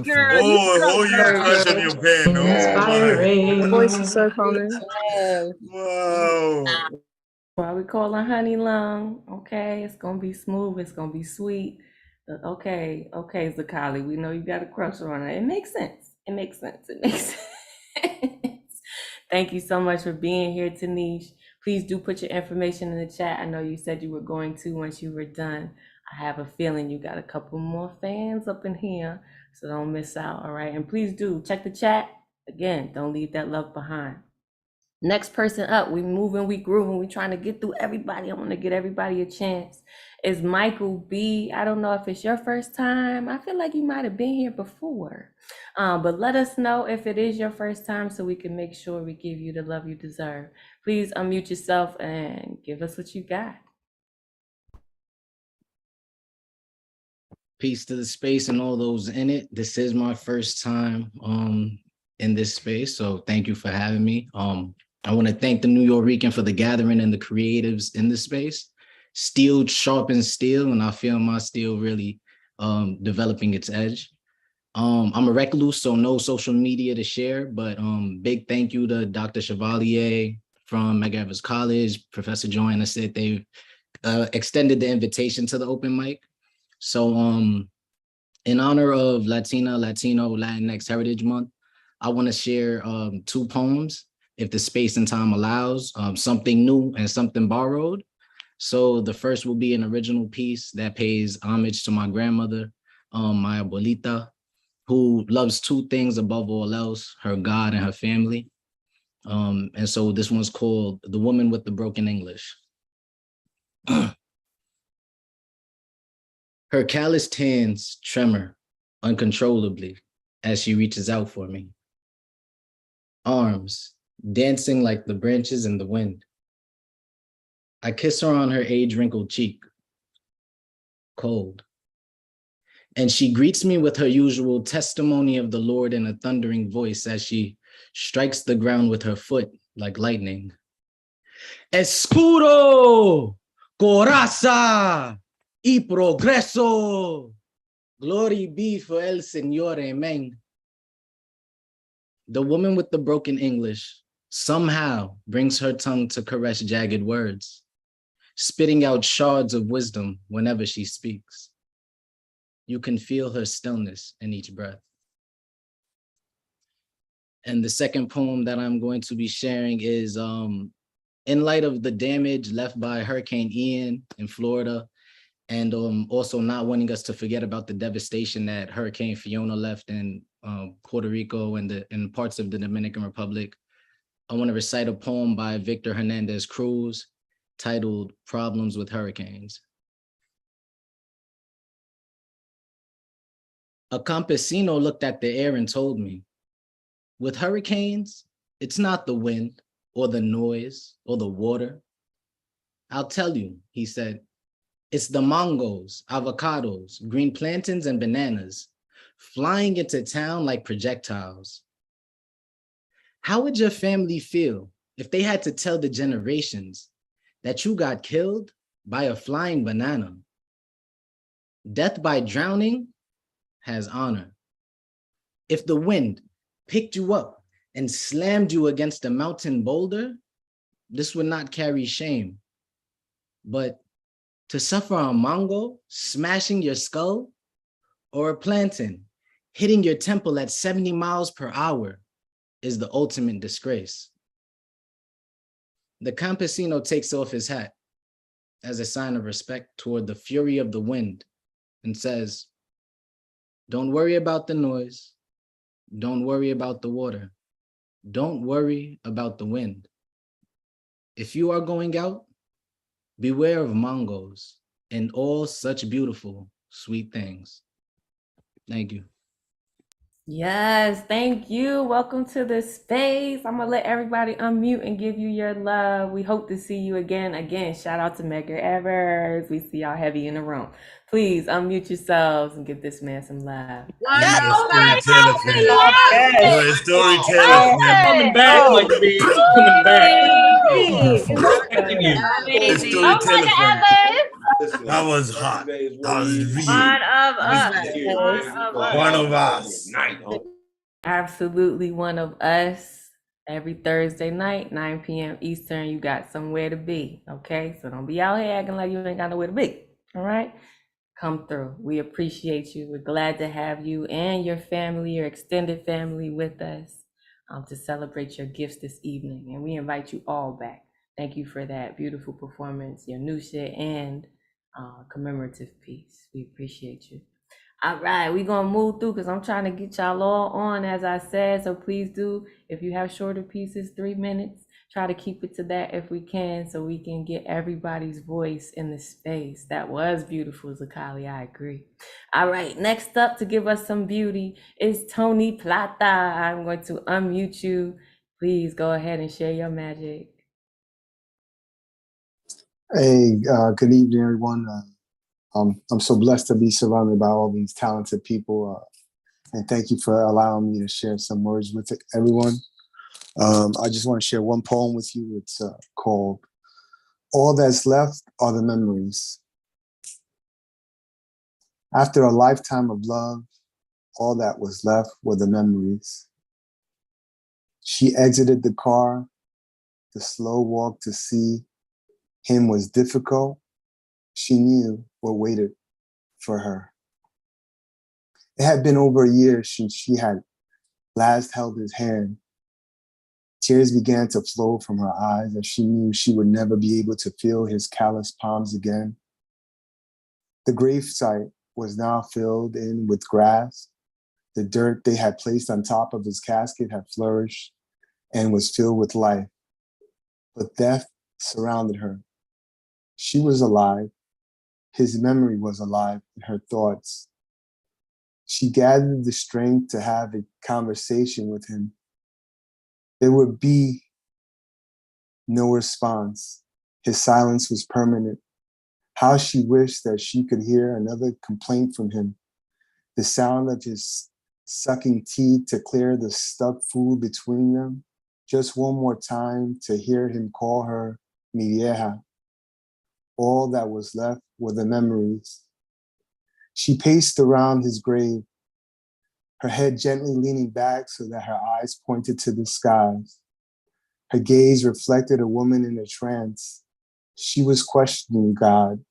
Speaker 5: Beautiful. Oh, you crush on your pen. Oh my.
Speaker 15: The voice is so calming.
Speaker 5: Wow.
Speaker 2: Why we calling honey lung? Okay, it's gonna be smooth. It's gonna be sweet. Okay, Zakali, we know you got a crush on her. It makes sense. It makes sense. It makes sense. Thank you so much for being here, Tanish. Please do put your information in the chat. I know you said you were going to once you were done. I have a feeling you got a couple more fans up in here, so don't miss out, all right? And please do check the chat. Again, don't leave that love behind. Next person up, we moving, we grooving, we trying to get through everybody. I want to get everybody a chance. Is Michael B. I don't know if it's your first time. I feel like you might have been here before, but let us know if it is your first time so we can make sure we give you the love you deserve. Please unmute yourself and give us what you got.
Speaker 16: Peace to the space and all those in it. This is my first time in this space, so thank you for having me. I want to thank the New Yorican for the gathering and the creatives in the space. Steel sharpens steel, and I feel my steel really developing its edge. I'm a recluse, so no social media to share, but big thank you to Dr. Chevalier from Medgar Evers College. Professor Joanna said they've extended the invitation to the open mic. So in honor of Latino, Latinx Heritage Month, I want to share 2 poems, if the space and time allows, something new and something borrowed. So the first will be an original piece that pays homage to my grandmother, my abuelita, who loves 2 things above all else, her God and her family. And so this one's called The Woman with the Broken English. Her calloused hands tremor uncontrollably as she reaches out for me. Arms dancing like the branches in the wind. I kiss her on her age-wrinkled cheek, cold. And she greets me with her usual testimony of the Lord in a thundering voice as she strikes the ground with her foot like lightning. Escudo, coraza, y progreso. Glory be for el Señor, amen. The woman with the broken English somehow brings her tongue to caress jagged words, spitting out shards of wisdom whenever she speaks. You can feel her stillness in each breath. And the second poem that I'm going to be sharing is in light of the damage left by Hurricane Ian in Florida, and also not wanting us to forget about the devastation that Hurricane Fiona left in Puerto Rico and in parts of the Dominican Republic. I want to recite a poem by Victor Hernandez Cruz titled Problems with Hurricanes. A campesino looked at the air and told me, with hurricanes, it's not the wind or the noise or the water. I'll tell you, he said, it's the mangoes, avocados, green plantains, and bananas flying into town like projectiles. How would your family feel if they had to tell the generations that you got killed by a flying banana? Death by drowning has honor. If the wind picked you up and slammed you against a mountain boulder, this would not carry shame. But to suffer a mango smashing your skull, or a plantain hitting your temple at 70 miles per hour is the ultimate disgrace. The campesino takes off his hat as a sign of respect toward the fury of the wind and says, don't worry about the noise. Don't worry about the water. Don't worry about the wind. If you are going out, beware of mangoes and all such beautiful, sweet things. Thank you.
Speaker 2: Yes, thank you. Welcome to the space. I'm gonna let everybody unmute and give you your love. We hope to see you again. Again, shout out to Medgar Evers. We see y'all heavy in the room. Please unmute yourselves and give this man some love.
Speaker 5: You're a storyteller, fam. You're a storyteller, fam.
Speaker 6: Coming back,
Speaker 10: Oh,
Speaker 6: Mike B. Coming back. Expecting you.
Speaker 5: A
Speaker 10: amazing.
Speaker 5: storyteller, fam.
Speaker 8: Listen,
Speaker 5: That was
Speaker 8: 30
Speaker 5: hot.
Speaker 8: days,
Speaker 5: That
Speaker 8: 1
Speaker 5: was
Speaker 8: year.
Speaker 5: real.
Speaker 8: Yes.
Speaker 5: One of us.
Speaker 2: Absolutely one of us. Every Thursday night, 9 p.m. Eastern, you got somewhere to be. Okay, so don't be out here acting like you ain't got nowhere to be. All right, come through. We appreciate you. We're glad to have you and your family, your extended family, with us to celebrate your gifts this evening. And we invite you all back. Thank you for that beautiful performance, your new shit, and commemorative piece. We appreciate you. All right, we're gonna move through because I'm trying to get y'all all on, as I said. So please do, if you have shorter pieces, 3 minutes, try to keep it to that if we can, so we can get everybody's voice in the space. That was beautiful, Zakali. I agree. All right, next up to give us some beauty is Tony Plata. I'm going to unmute you. Please go ahead and share your magic.
Speaker 15: Hey, good evening, everyone. I'm so blessed to be surrounded by all these talented people, and thank you for allowing me to share some words with everyone. I just want to share one poem with you. It's called "All That's Left Are the Memories." After a lifetime of love, all that was left were the memories. She exited the car. The slow walk to see him was difficult. She knew what waited for her. It had been over a year since she had last held his hand. Tears began to flow from her eyes as she knew she would never be able to feel his calloused palms again. The gravesite was now filled in with grass. The dirt they had placed on top of his casket had flourished and was filled with life. But death surrounded her. She was alive. His memory was alive in her thoughts. She gathered the strength to have a conversation with him. There would be no response. His silence was permanent. How she wished that she could hear another complaint from him. The sound of his sucking teeth to clear the stuck food between them. Just one more time to hear him call her mi vieja. All that was left were the memories. She paced around his grave, her head gently leaning back so that her eyes pointed to the skies. Her gaze reflected a woman in a trance. She was questioning God.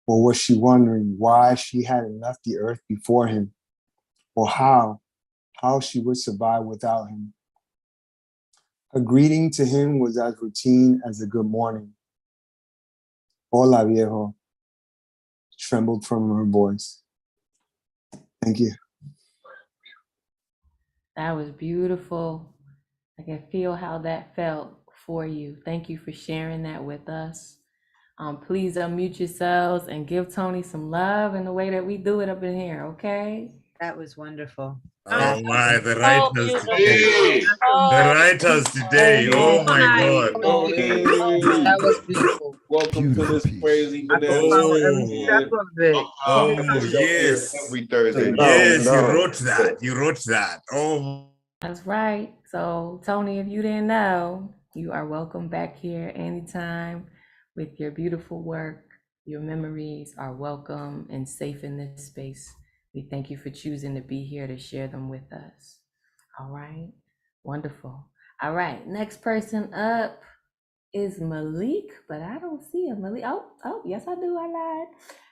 Speaker 15: Or was she wondering why she hadn't left the earth before him? Or how she would survive without him? Her greeting to him was as routine as a good morning. Hola, viejo, trembled from her voice. Thank you.
Speaker 2: That was beautiful. I can feel how that felt for you. Thank you for sharing that with us. Please unmute yourselves and give Tony some love in the way that we do it up in here, okay?
Speaker 10: That was wonderful.
Speaker 5: Oh my, the writers today. The writers today. Oh my God.
Speaker 10: That was beautiful.
Speaker 8: Welcome to this crazy
Speaker 10: I
Speaker 8: banana.
Speaker 10: found every step of it.
Speaker 5: Oh yes.
Speaker 8: Every Thursday.
Speaker 5: Yes, you wrote that. You wrote that. Oh.
Speaker 2: That's right. So, Tony, if you didn't know, you are welcome back here anytime with your beautiful work. Your memories are welcome and safe in this space. We thank you for choosing to be here to share them with us. All right. Wonderful. All right. Next person up is Malik, but I don't see him. Malik. Oh, yes, I do. I lied.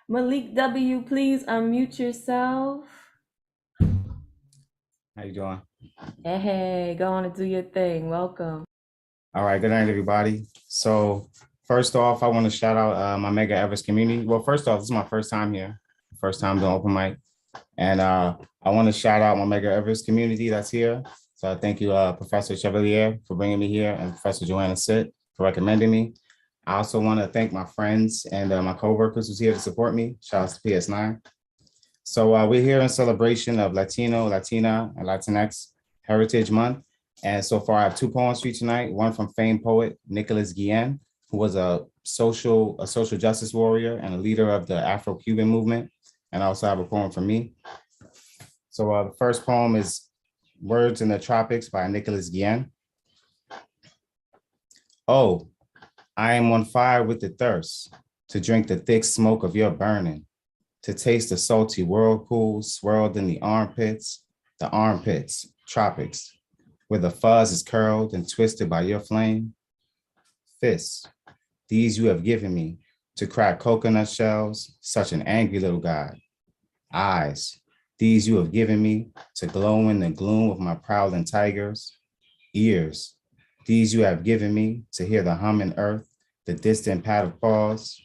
Speaker 2: Malik W., please unmute yourself.
Speaker 17: How you doing?
Speaker 2: Hey, go on and do your thing. Welcome.
Speaker 17: All right, good night, everybody. So first off, I want to shout out my Medgar Evers community. Well, first off, this is my first time here, first time doing open mic. And I want to shout out my Medgar Evers community that's here. So I thank you, Professor Chevalier, for bringing me here, and Professor Joanna Sitt for recommending me. I also want to thank my friends and my coworkers who's here to support me. Shout out to PS9. So we're here in celebration of Latino, Latina, and Latinx Heritage Month. And so far I have two poems for you tonight, one from famed poet Nicholas Guillen, who was a social justice warrior and a leader of the Afro-Cuban movement. And I also have a poem from me. So the first poem is Words in the Tropics by Nicholas Guillen. Oh, I am on fire with the thirst to drink the thick smoke of your burning, to taste the salty whirlpools swirled in the armpits, tropics, where the fuzz is curled and twisted by your flame. Fists, these you have given me to crack coconut shells, such an angry little god. Eyes, these you have given me to glow in the gloom of my prowling tigers. Ears, these you have given me to hear the humming earth, the distant pat of paws.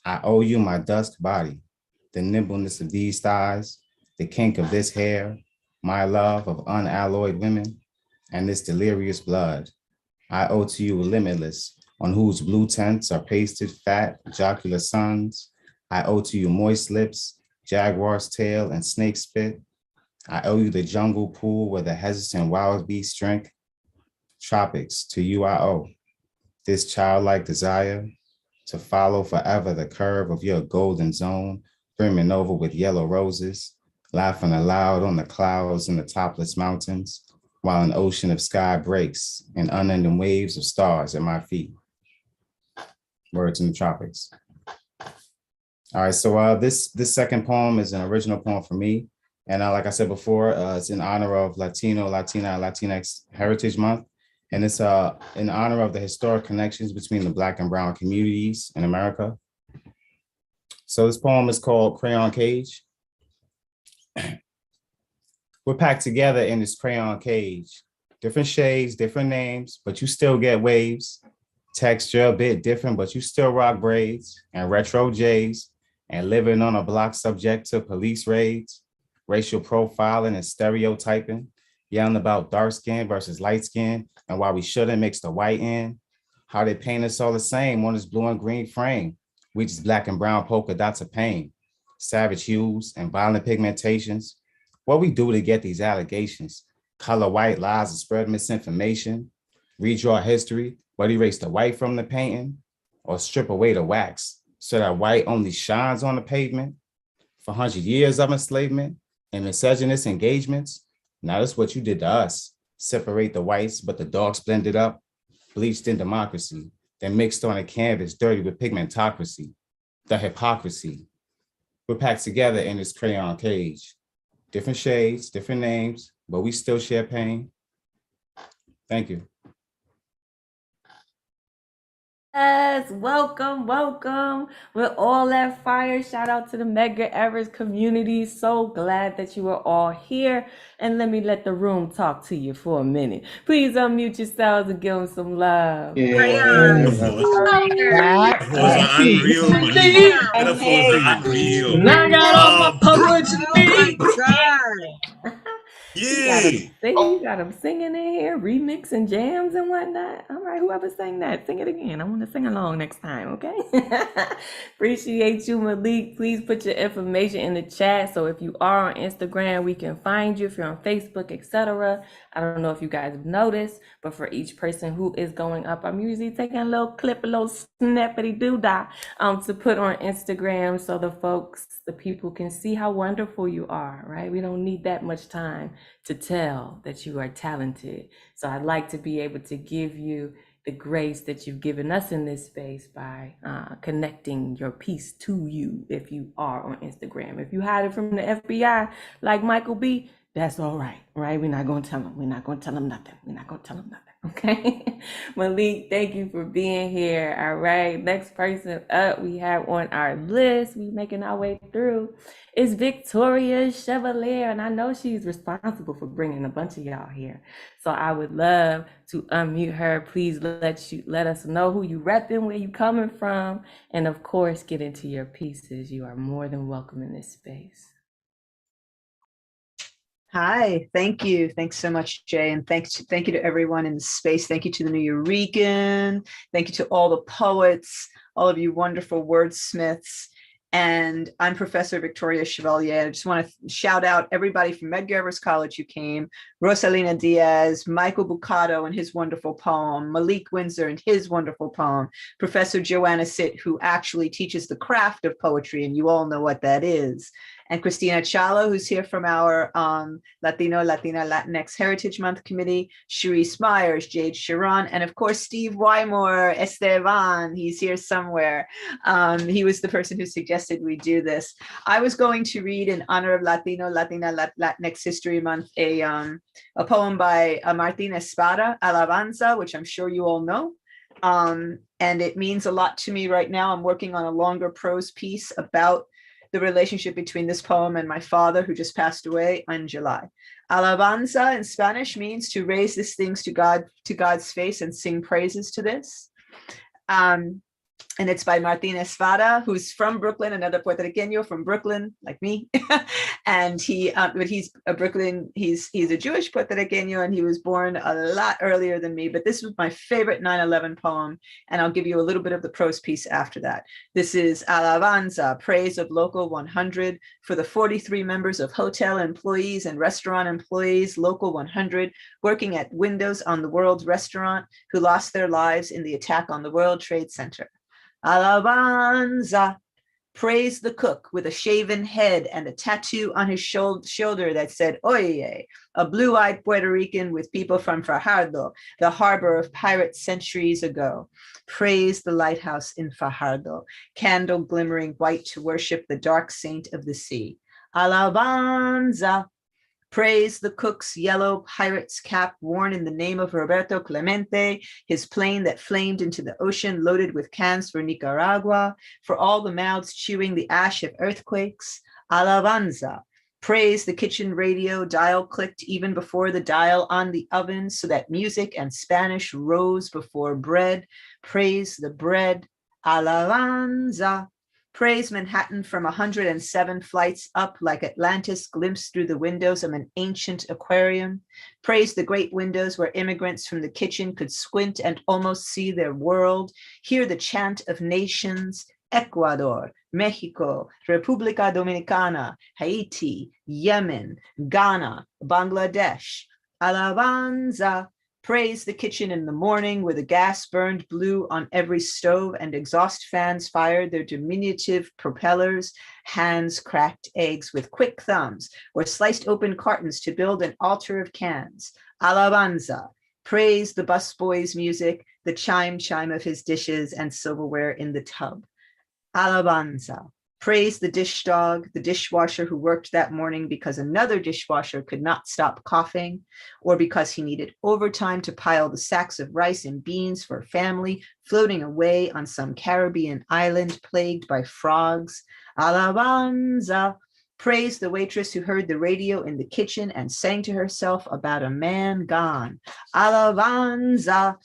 Speaker 17: I owe you my dusk body, the nimbleness of these thighs, the kink of this hair, my love of unalloyed women, and this delirious blood. I owe to you limitless, on whose blue tents are pasted fat, jocular suns. I owe to you moist lips, jaguar's tail, and snake spit. I owe you the jungle pool where the hesitant wild beasts drink. Tropics, to you I owe this childlike desire to follow forever the curve of your golden zone, brimming over with yellow roses, laughing aloud on the clouds in the topless mountains, while an ocean of sky breaks in unending waves of stars at my feet. Words in the Tropics. All right, so this second poem is an original poem for me. And like I said before, it's in honor of Latino, Latina, and Latinx Heritage Month. And it's in honor of the historic connections between the Black and Brown communities in America. So this poem is called Crayon Cage. We're packed together in this crayon cage. Different shades, different names, but you still get waves. Texture a bit different, but you still rock braids and retro J's, and living on a block subject to police raids, racial profiling and stereotyping, yelling about dark skin versus light skin and why we shouldn't mix the white in, how they paint us all the same on this blue and green frame. We just black and brown polka dots of pain, savage hues and violent pigmentations. What we do to get these allegations, color white lies and spread misinformation, redraw history, but erase the white from the painting, or strip away the wax so that white only shines on the pavement. For 100 years of enslavement and misogynist engagements, now that's what you did to us. Separate the whites, but the dogs blended up, bleached in democracy, then mixed on a canvas dirty with pigmentocracy, the hypocrisy. We're packed together in this crayon cage. Different shades, different names, but we still share pain. Thank you.
Speaker 2: Yes, welcome, welcome. With all that fire, shout out to the Medgar Evers community. So glad that you are all here. And let the room talk to you for a minute. Please unmute yourselves and give them some love.
Speaker 5: That was unreal. That was unreal.
Speaker 6: And I got all my poets in me.
Speaker 2: You got them singing in here, remixing jams and whatnot. All right, whoever sang that, sing it again. I want to sing along next time, okay? Appreciate you, Malik. Please put your information in the chat. So if you are on Instagram, we can find you. If you're on Facebook, etc. I don't know if you guys have noticed, but for each person who is going up, I'm usually taking a little clip, a little snippety doodah to put on Instagram so the people can see how wonderful you are, right? We don't need that much time to tell that you are talented. So I'd like to be able to give you the grace that you've given us in this space by connecting your piece to you if you are on Instagram. If you hide it from the FBI, like Michael B., that's all right, right? We're not going to tell them. We're not going to tell them nothing. We're not going to tell them nothing, okay? Malik, thank you for being here, all right? Next person up we have on our list, we making our way through, is Victoria Chevalier, and I know she's responsible for bringing a bunch of y'all here. So I would love to unmute her. Please let us know who you repping, where you coming from, and of course, get into your pieces. You are more than welcome in this space.
Speaker 10: Hi, thank you. Thanks so much, Jay. And thank you to everyone in the space. Thank you to the New Eurekan. Thank you to all the poets, all of you wonderful wordsmiths. And I'm Professor Victoria Chevalier. I just want to shout out everybody from Medgar Evers College who came, Rosalina Diaz, Michael Bucato and his wonderful poem, Malik Windsor and his wonderful poem, Professor Joanna Sitt, who actually teaches the craft of poetry, and you all know what that is, and Christina Chalo, who's here from our Latina Latinx Heritage Month Committee, Sharice Myers, Jade Sharon, and of course, Steve Wymore, Esteban, he's here somewhere. He was the person who suggested we do this. I was going to read in honor of Latina Latinx History Month a poem by Martina Espada, Alabanza, which I'm sure you all know. And it means a lot to me right now. I'm working on a longer prose piece about the relationship between this poem and my father, who just passed away in July. Alabanza in Spanish means to raise these things to God, to God's face, and sing praises to this. And it's by Martina Espada, who's from Brooklyn, another Puertorriqueño from Brooklyn, like me. And but he's a Brooklyn, he's a Jewish Puertorriqueño, and he was born a lot earlier than me. But this was my favorite 9/11 poem, and I'll give you a little bit of the prose piece after that. This is Alabanza, praise of Local 100 for the 43 members of hotel employees and restaurant employees, Local 100, working at windows on the World Restaurant, who lost their lives in the attack on the World Trade Center. Alabanza, praise the cook with a shaven head and a tattoo on his shoulder that said, Oye, a blue-eyed Puerto Rican with people from Fajardo, the harbor of pirates centuries ago. Praise the lighthouse in Fajardo, candle glimmering white to worship the dark saint of the sea. Alabanza, praise the cook's yellow pirate's cap worn in the name of Roberto Clemente, his plane that flamed into the ocean loaded with cans for Nicaragua, for all the mouths chewing the ash of earthquakes. Alabanza, praise the kitchen radio dial clicked even before the dial on the oven so that music and Spanish rose before bread. Praise the bread. Alabanza. Praise Manhattan from 107 flights up like Atlantis glimpsed through the windows of an ancient aquarium. Praise the great windows where immigrants from the kitchen could squint and almost see their world, hear the chant of nations, Ecuador, Mexico, República Dominicana, Haiti, Yemen, Ghana, Bangladesh. Alabanza. Praise the kitchen in the morning where the gas burned blue on every stove and exhaust fans fired their diminutive propellers, hands cracked eggs with quick thumbs or sliced open cartons to build an altar of cans. Alabanza. Praise the busboy's music, the chime of his dishes and silverware in the tub. Alabanza. Praise the dish dog, the dishwasher who worked that morning because another dishwasher could not stop coughing, or because he needed overtime to pile the sacks of rice and beans for a family floating away on some Caribbean island plagued by frogs. Alabanza. Praise the waitress who heard the radio in the kitchen and sang to herself about a man gone. Alabanza.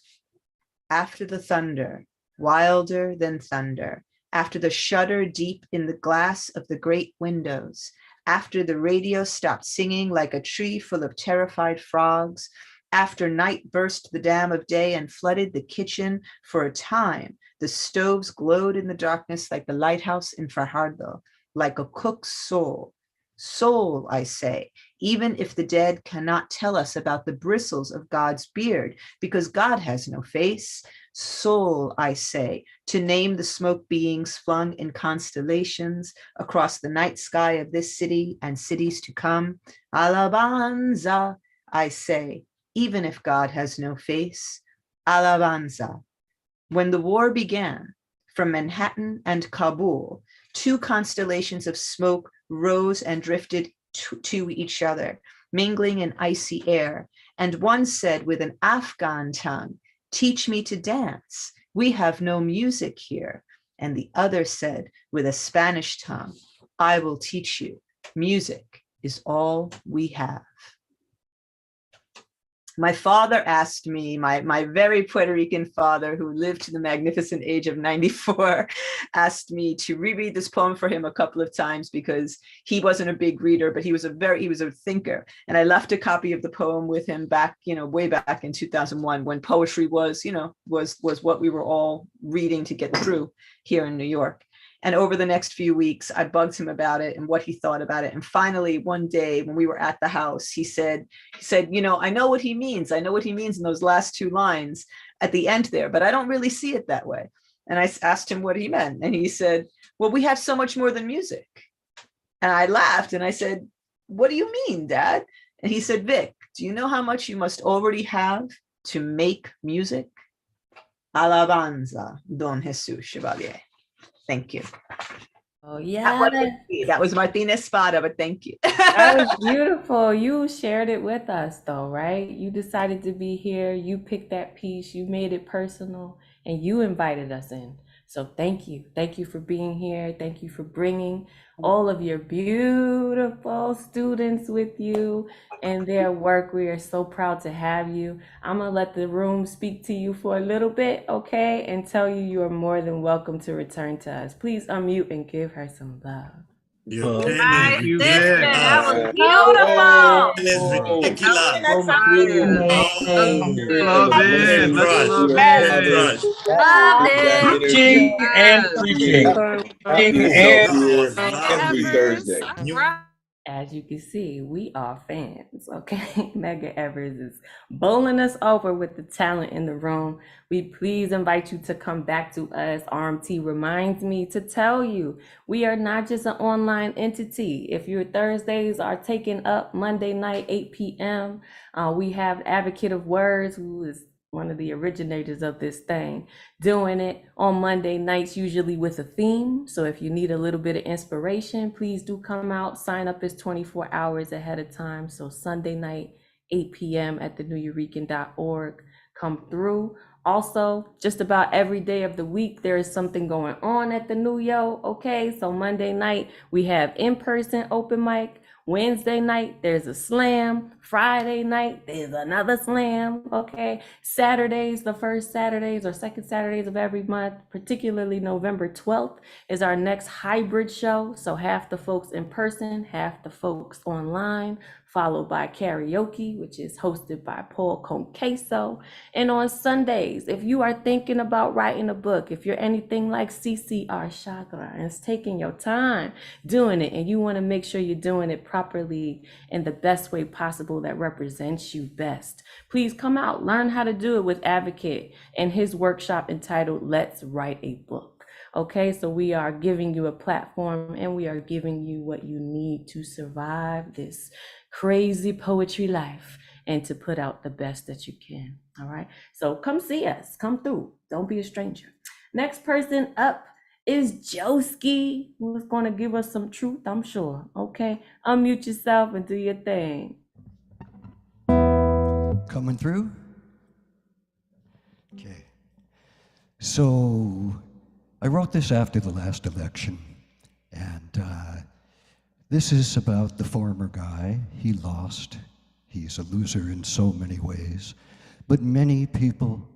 Speaker 10: After the thunder, wilder than thunder. After the shudder deep in the glass of the great windows, after the radio stopped singing like a tree full of terrified frogs, after night burst the dam of day and flooded the kitchen for a time, the stoves glowed in the darkness like the lighthouse in Fajardo, like a cook's soul. Soul, I say, even if the dead cannot tell us about the bristles of God's beard, because God has no face. Soul, I say, to name the smoke beings flung in constellations across the night sky of this city and cities to come. Alabanza, I say, even if God has no face. Alabanza. When the war began, from Manhattan and Kabul, two constellations of smoke rose and drifted to each other, mingling in icy air, and one said with an Afghan tongue, "Teach me to dance. We have no music here." And the other said with a Spanish tongue, "I will teach you. Music is all we have." My father asked me, my very Puerto Rican father, who lived to the magnificent age of 94, asked me to reread this poem for him a couple of times because he wasn't a big reader, but he was a thinker. And I left a copy of the poem with him back, way back in 2001, when poetry was what we were all reading to get through here in New York. And over the next few weeks, I bugged him about it and what he thought about it. And finally, one day when we were at the house, he said, you know, I know what he means. I know what he means in those last 2 lines at the end there, but I don't really see it that way. And I asked him what he meant. And he said, well, we have so much more than music. And I laughed and I said, what do you mean, Dad? And he said, Vic, do you know how much you must already have to make music? Alabanza, Don Jesus Chevalier. Thank you.
Speaker 2: Oh, yeah.
Speaker 10: That was Martina Espada, but thank you.
Speaker 2: That was beautiful. You shared it with us, though, right? You decided to be here. You picked that piece. You made it personal, and you invited us in. So thank you. Thank you for being here. Thank you for bringing all of your beautiful students with you and their work. We are so proud to have you. I'm going to let the room speak to you for a little bit, okay? And tell you you are more than welcome to return to us. Please unmute and give her some love.
Speaker 5: That
Speaker 6: was
Speaker 18: Preaching and preaching.
Speaker 6: Every Thursday.
Speaker 2: As you can see, we are fans, okay? Medgar Evers is bowling us over with the talent in the room. We please invite you to come back to us. RMT reminds me to tell you, we are not just an online entity. If your Thursdays are taken up Monday night, 8 p.m., we have Advocate of Words, who is one of the originators of this thing, doing it on Monday nights, usually with a theme. So if you need a little bit of inspiration, please do come out. Sign up is 24 hours ahead of time. So Sunday night, 8 p.m. at theneweurekan.org. Come through. Also, just about every day of the week, there is something going on at the New Yo, okay? So Monday night, we have in-person open mic. Wednesday night, there's a slam. Friday night, there's another slam, okay? Saturdays, the first Saturdays or second Saturdays of every month, particularly November 12th, is our next hybrid show. So half the folks in person, half the folks online, followed by karaoke, which is hosted by Paul Conqueso. And on Sundays, if you are thinking about writing a book, if you're anything like CCR Chakra and it's taking your time doing it, and you want to make sure you're doing it properly in the best way possible that represents you best, please come out, learn how to do it with Advocate and his workshop entitled Let's Write a Book. Okay, so we are giving you a platform and we are giving you what you need to survive this crazy poetry life and to put out the best that you can. All right, so come see us, come through, don't be a stranger. Next person up is Joski, who's going to give us some truth, I'm sure. Okay, unmute yourself and do your thing.
Speaker 19: Coming through? Okay. So I wrote this after the last election, and this is about the former guy. He lost. He's a loser in so many ways, but many people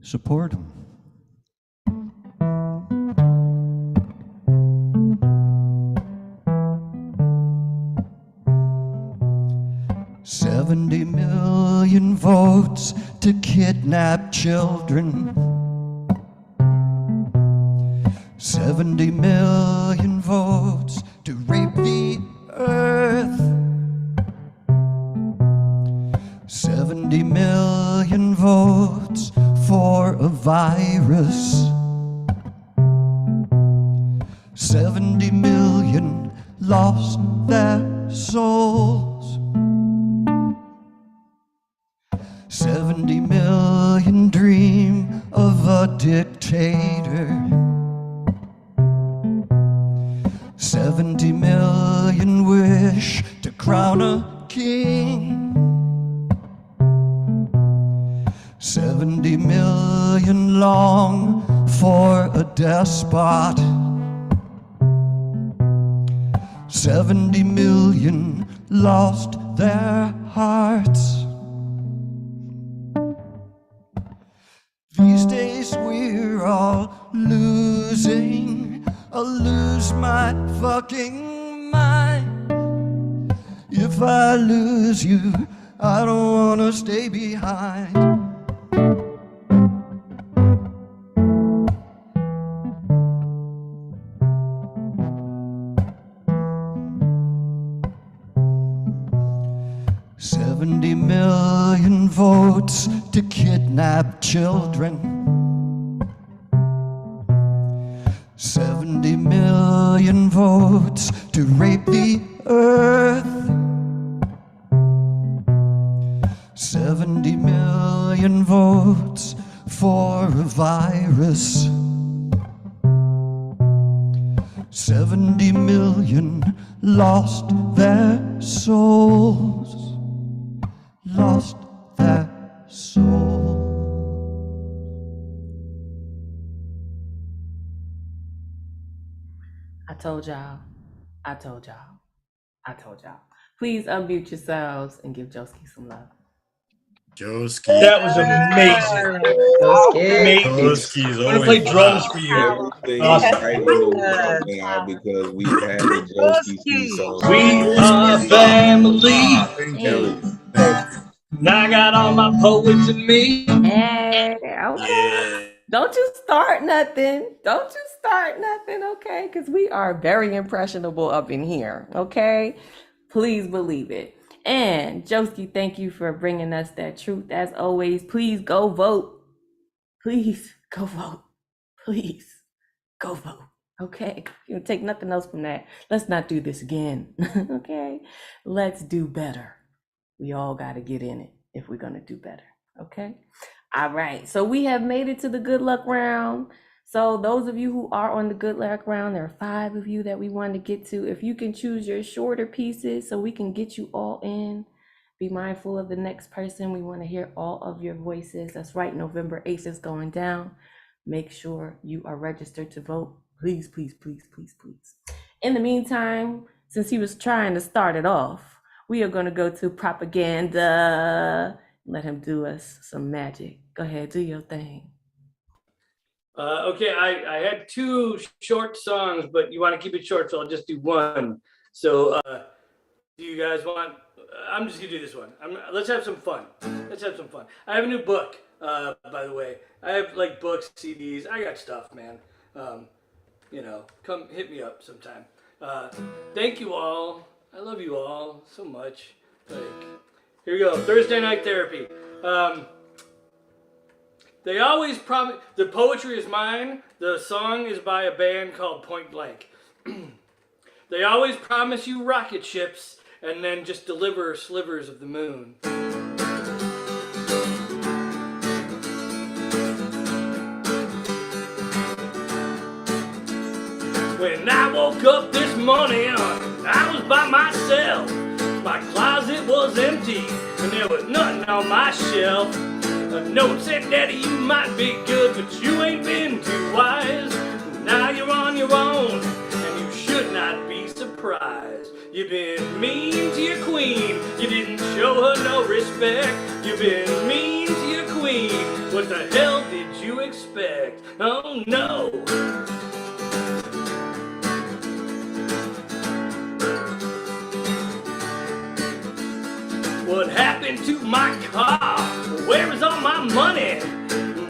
Speaker 19: support him. $70 million votes to kidnap children. 70 million votes to rape the earth. 70 million votes for a virus. 70 million lost their souls. 70 million dream of a dictator. 70 million wish to crown a king. 70 million long for a despot. 70 million lost their hearts. These days we're all losing. I'll lose my fucking mind. If I lose you, I don't wanna stay behind. votes to kidnap children. 70 million votes to rape the earth. 70 million votes for a virus. 70 million lost their souls. Lost their souls.
Speaker 2: I told y'all. I told y'all. I told y'all. Please unmute yourselves and give Joski some love.
Speaker 5: Joski.
Speaker 18: That was amazing.
Speaker 5: Joski's
Speaker 18: I'm gonna play
Speaker 5: always
Speaker 18: drums
Speaker 5: hot.
Speaker 18: for you.
Speaker 6: Everything
Speaker 18: Awesome.
Speaker 6: is right in the world now because we had the Joski song.
Speaker 18: We are family.
Speaker 5: Thank you.
Speaker 18: Now I got all my poets in me.
Speaker 2: Hey, okay.
Speaker 5: Yeah.
Speaker 2: Don't you start nothing. Don't you start nothing, okay? Because we are very impressionable up in here, okay? Please believe it. And Joski, thank you for bringing us that truth. As always, please go vote. Please go vote. Please go vote. Okay, you don't take nothing else from that. Let's not do this again. Okay, let's do better. We all got to get in it if we're going to do better. Okay. All right. So we have made it to the good luck round. So those of you who are on the good luck round, there are 5 of you that we want to get to. If you can choose your shorter pieces so we can get you all in, be mindful of the next person. We want to hear all of your voices. That's right. November 8th is going down. Make sure you are registered to vote. Please, please, please, please, please. In the meantime, since he was trying to start it off, we are going to go to propaganda. Let him do us some magic. Go ahead, do your thing.
Speaker 18: Okay, I had 2 short songs, but you want to keep it short, so I'll just do one. So, do you guys want? I'm just gonna do this one. Let's have some fun. Let's have some fun. I have a new book, by the way. I have like books, CDs. I got stuff, man. Come hit me up sometime. Thank you all. I love you all so much. Here we go. Thursday Night Therapy. They always promise. The poetry is mine. The song is by a band called Point Blank. They always promise you rocket ships and then just deliver slivers of the moon. When I woke up this morning, I was by myself. My closet was empty and there was nothing on my shelf. A note said, Daddy, you might be good, but you ain't been too wise. Now you're on your own, and you should not be surprised. You've been mean to your queen, you didn't show her no respect. You've been mean to your queen, what the hell did you expect? Oh no! What happened to my car? Where is all my money?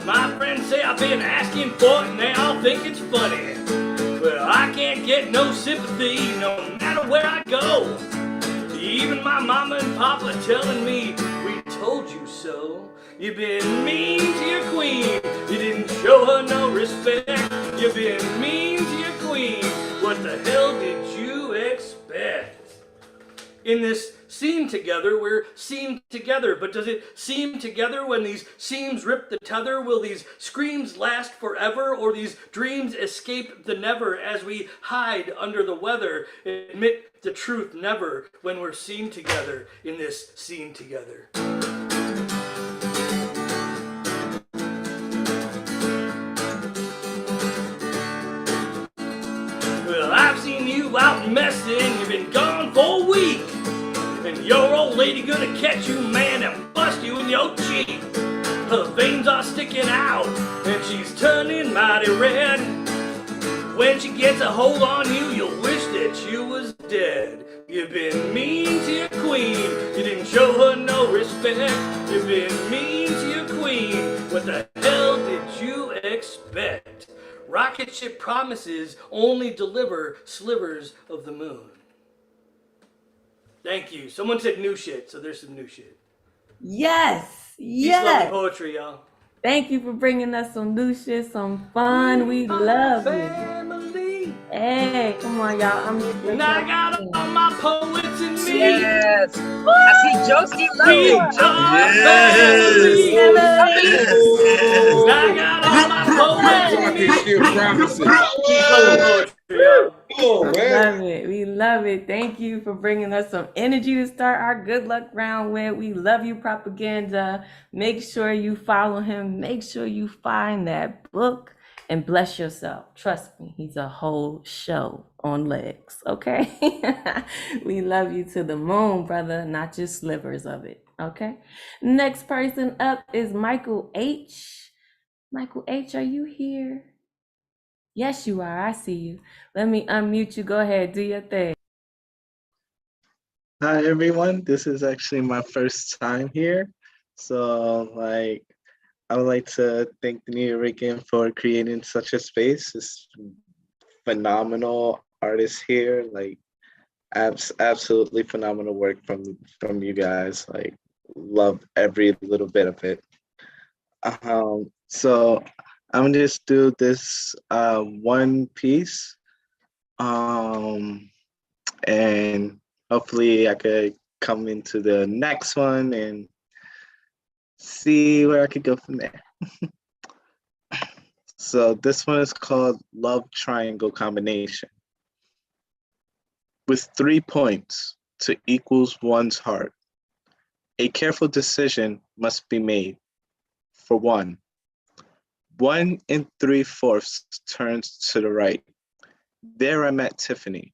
Speaker 18: My friends say I've been asking for it and they all think it's funny. Well, I can't get no sympathy no matter where I go. Even my mama and papa telling me, we told you so. You've been mean to your queen. You didn't show her no respect. You've been mean to your queen. What the hell did you expect? In this scene together, we're seen together, but does it seem together when these seams rip the tether? Will these screams last forever, or these dreams escape the never as we hide under the weather? Admit the truth never when we're seen together in this scene together. Well, I've seen you out messing, you've been gone for a week. And your old lady gonna catch you, man, and bust you in your cheek. Her veins are sticking out, and she's turning mighty red. When she gets a hold on you, you'll wish that you was dead. You've been mean to your queen, you didn't show her no respect. You've been mean to your queen, what the hell did you expect? Rocket ship promises only deliver slivers of the moon. Thank you. Someone said new shit, so there's some new shit.
Speaker 2: Yes.
Speaker 18: Peace, love, and
Speaker 2: Yes.
Speaker 18: poetry, y'all.
Speaker 2: Thank you for bringing us some new shit, some fun. We love you.
Speaker 18: Family.
Speaker 2: Hey, come on, y'all.
Speaker 18: And I got all my poets in me.
Speaker 6: Yes. I see Josie
Speaker 18: We
Speaker 6: loving.
Speaker 18: are
Speaker 5: Yes.
Speaker 18: family.
Speaker 5: Yes.
Speaker 18: And I got all my poets in me.
Speaker 8: Still promises.
Speaker 18: Peace, love, and poetry, y'all.
Speaker 8: Oh, man.
Speaker 2: Love it. We love it. Thank you for bringing us some energy to start our good luck round with. We love you, Propaganda. Make sure you follow him. Make sure you find that book and bless yourself. Trust me, he's a whole show on legs. Okay. We love you to the moon, brother, not just slivers of it. Okay. Next person up is Michael H. Michael H., are you here? Yes, you are. I see you. Let me unmute you. Go ahead. Do your thing.
Speaker 20: Hi everyone, this is actually my first time here. So I would like to thank the New Yorker for creating such a space. It's phenomenal artists here, absolutely phenomenal work from you guys. Love every little bit of it. So I'm gonna just do this one piece. And hopefully I could come into the next one and see where I could go from there. So this one is called Love Triangle Combination. With 3 points to equals one's heart, a careful decision must be made. For 1 3/4 turns to the right. There I met Tiffany.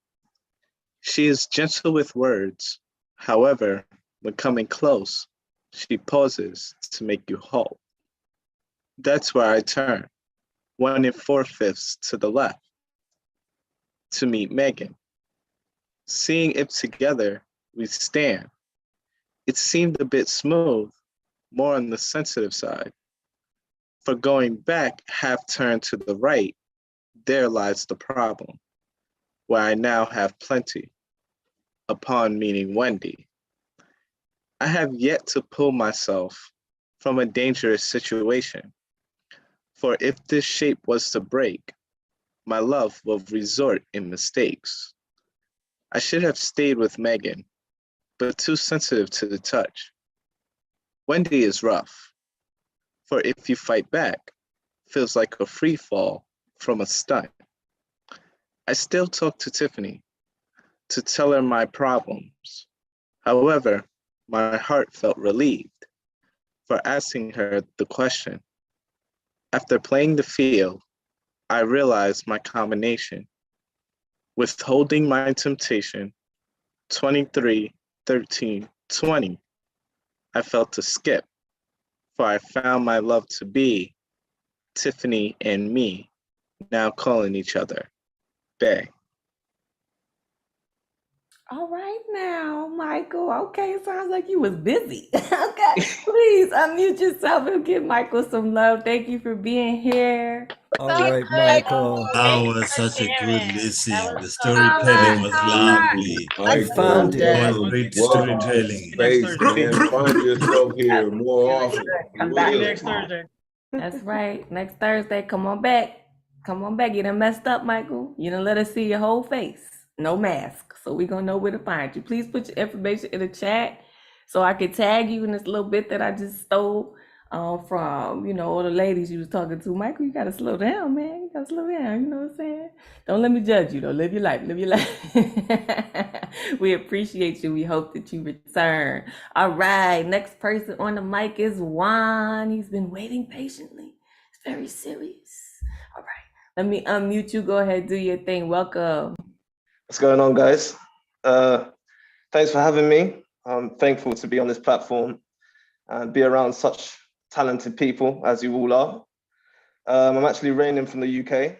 Speaker 20: She is gentle with words. However, when coming close, she pauses to make you halt. That's where I turn, 1 4/5 to the left, to meet Megan. Seeing it together, we stand. It seemed a bit smooth, more on the sensitive side. For going back half turn to the right, there lies the problem, where I now have plenty. Upon meeting Wendy, I have yet to pull myself from a dangerous situation. For if this shape was to break, my love will resort in mistakes. I should have stayed with Megan, but too sensitive to the touch. Wendy is rough, for if you fight back, feels like a free fall from a stunt. I still talk to Tiffany to tell her my problems. However, my heart felt relieved for asking her the question. After playing the field, I realized my combination. Withholding my temptation, 23, 13, 20. I felt a skip, for I found my love to be Tiffany and me, now calling each other Bae.
Speaker 2: All right now, Michael. Okay, sounds like you was busy. Okay, please unmute yourself and give Michael some love. Thank you for being here.
Speaker 5: All right, Michael. That was such a good listen. The storytelling was lovely.
Speaker 8: I found it.
Speaker 5: Great
Speaker 8: Welcome to
Speaker 5: storytelling.
Speaker 8: space, man. Find yourself here more often.
Speaker 10: Come back
Speaker 8: Will.
Speaker 10: next Thursday.
Speaker 2: That's right. Next Thursday, come on back. Come on back. You done messed up, Michael. You done let us see your whole face. No mask. So we gonna know where to find you. Please put your information in the chat so I can tag you in this little bit that I just stole from, all the ladies you was talking to. Michael, you gotta slow down, man. You gotta slow down. You know what I'm saying? Don't let me judge you though. Live your life. Live your life. We appreciate you. We hope that you return. All right. Next person on the mic is Juan. He's been waiting patiently. It's very serious. All right. Let me unmute you. Go ahead, do your thing. Welcome.
Speaker 21: What's going on, guys? Thanks for having me. I'm thankful to be on this platform and be around such talented people as you all are. I'm actually reigning from the UK,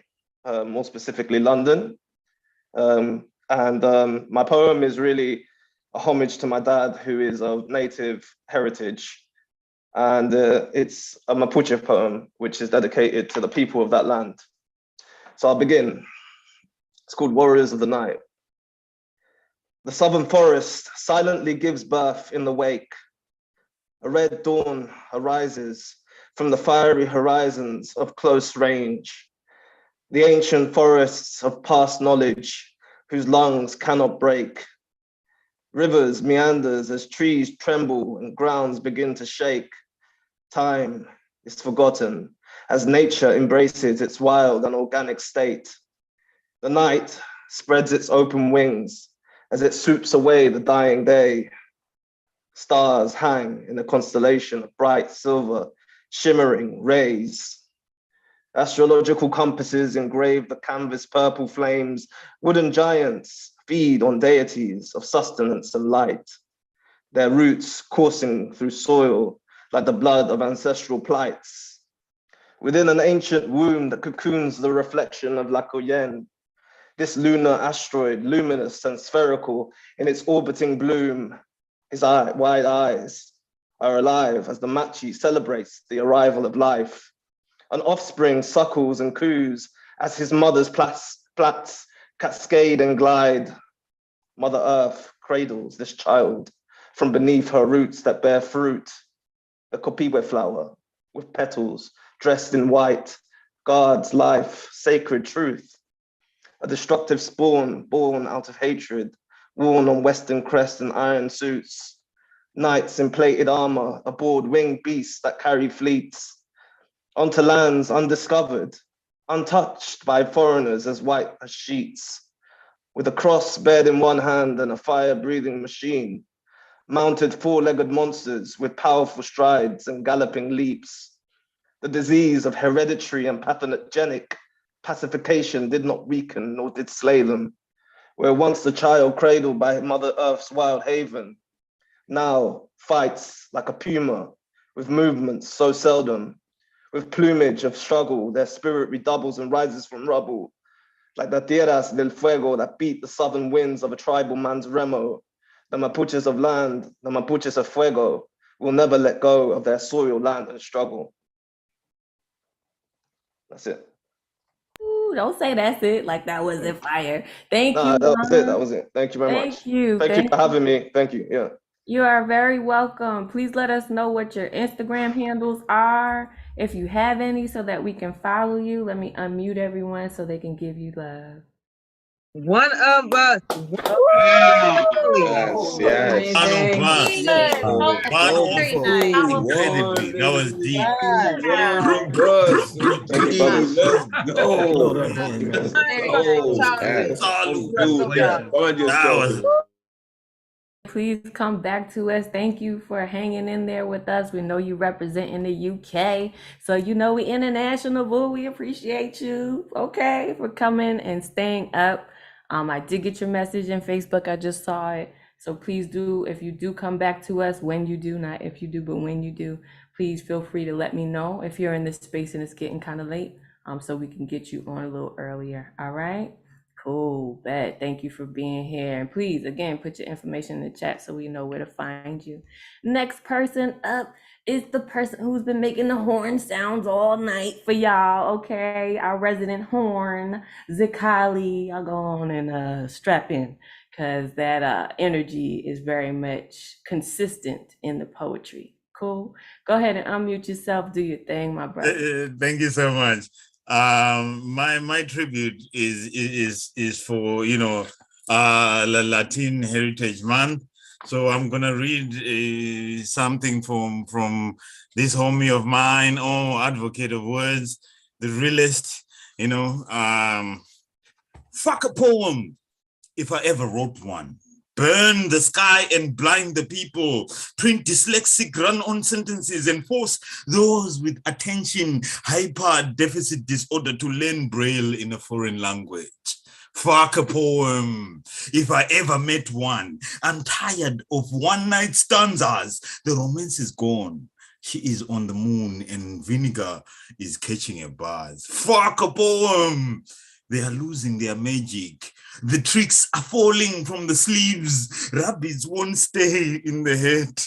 Speaker 21: more specifically London. My poem is really a homage to my dad, who is of native heritage. And it's a Mapuche poem, which is dedicated to the people of that land. So I'll begin. It's called Warriors of the Night. The southern forest silently gives birth in the wake. A red dawn arises from the fiery horizons of close range, the ancient forests of past knowledge whose lungs cannot break. Rivers meanders as trees tremble and grounds begin to shake. Time is forgotten as nature embraces its wild and organic state. The night spreads its open wings as it swoops away the dying day. Stars hang in a constellation of bright silver, shimmering rays. Astrological compasses engrave the canvas purple flames. Wooden giants feed on deities of sustenance and light, their roots coursing through soil like the blood of ancestral plights. Within an ancient womb that cocoons the reflection of La Coyenne, this lunar asteroid, luminous and spherical in its orbiting bloom, his wide eyes are alive as the Machi celebrates the arrival of life. An offspring suckles and coos as his mother's plaits cascade and glide. Mother Earth cradles this child from beneath her roots that bear fruit. The copiwe flower with petals dressed in white guards life, sacred truth. A destructive spawn born out of hatred, worn on Western crests and iron suits. Knights in plated armor aboard winged beasts that carry fleets. Onto lands undiscovered, untouched by foreigners as white as sheets. With a cross bared in one hand and a fire-breathing machine. Mounted four-legged monsters with powerful strides and galloping leaps. The disease of hereditary and pathogenic pacification did not weaken nor did slay them. Where once the child cradled by Mother Earth's wild haven, now fights like a puma with movements so seldom. With plumage of struggle, their spirit redoubles and rises from rubble, like the tierras del fuego that beat the southern winds of a tribal man's remo. The Mapuches of land, the Mapuches of fuego, will never let go of their soil, land, and struggle. That's it.
Speaker 2: Ooh, don't say that's it like that wasn't fire. Thank you.
Speaker 21: That was it. That was it. Thank you very much.
Speaker 2: Thank you.
Speaker 21: Thank you for having me. Thank you. Yeah.
Speaker 2: You are very welcome. Please let us know what your Instagram handles are, if you have any, so that we can follow you. Let me unmute everyone so they can give you love.
Speaker 6: One of us.
Speaker 5: Yes. Incredibly. That was deep.
Speaker 2: Please come back to us. Thank you for hanging in there with us. We know you represent in the UK, so you know we international, boo. We appreciate you, okay, for coming and staying up. I did get your message in Facebook. I just saw it. So please do, if you do come back to us, when you do, not if you do, but when you do, please feel free to let me know if you're in this space and it's getting kind of late, so we can get you on a little earlier. All right? Cool, bet. Thank you for being here. And please, again, put your information in the chat so we know where to find you. Next person up is the person who's been making the horn sounds all night for y'all, okay? Our resident horn, Zikali. I'll go on and strap in, because that energy is very much consistent in the poetry. Cool. Go ahead and unmute yourself. Do your thing, my brother.
Speaker 5: Thank you so much. My tribute is for Latin Heritage Month. So I'm gonna read something from this homie of mine, advocate of words, the realist. Fuck a poem if I ever wrote one. Burn the sky and blind the people. Print dyslexic run-on sentences and force those with attention hyper deficit disorder to learn Braille in a foreign language. Fuck a poem if I ever met one. I'm tired of one-night stanzas. The romance is gone. She is on the moon and vinegar is catching a buzz. Fuck a poem. They are losing their magic. The tricks are falling from the sleeves. Rabbits won't stay in the head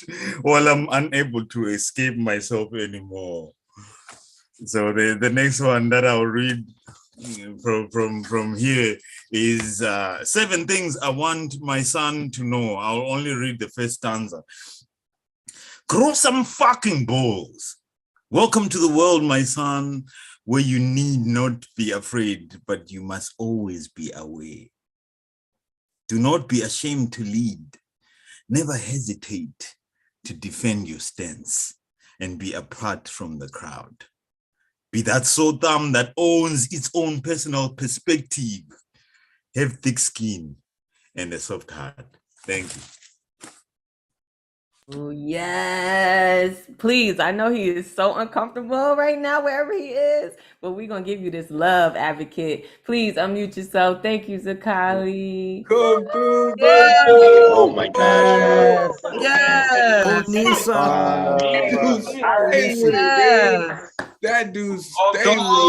Speaker 5: while I'm unable to escape myself anymore. So the next one that I'll read from here is 7 things I want my son to know. I'll only read the first stanza. Grow some fucking balls. Welcome to the world, my son, where you need not be afraid, but you must always be aware. Do not be ashamed to lead. Never hesitate to defend your stance and be apart from the crowd. Be that sore thumb that owns its own personal perspective. Have thick skin and a soft heart. Thank you.
Speaker 2: Oh, yes. Please, I know he is so uncomfortable right now, wherever he is, but we're going to give you this love, advocate. Please unmute yourself. Thank you, Zakali.
Speaker 1: Come through,
Speaker 6: Oh my gosh.
Speaker 1: Yes.
Speaker 6: Yes.
Speaker 1: That dude stay with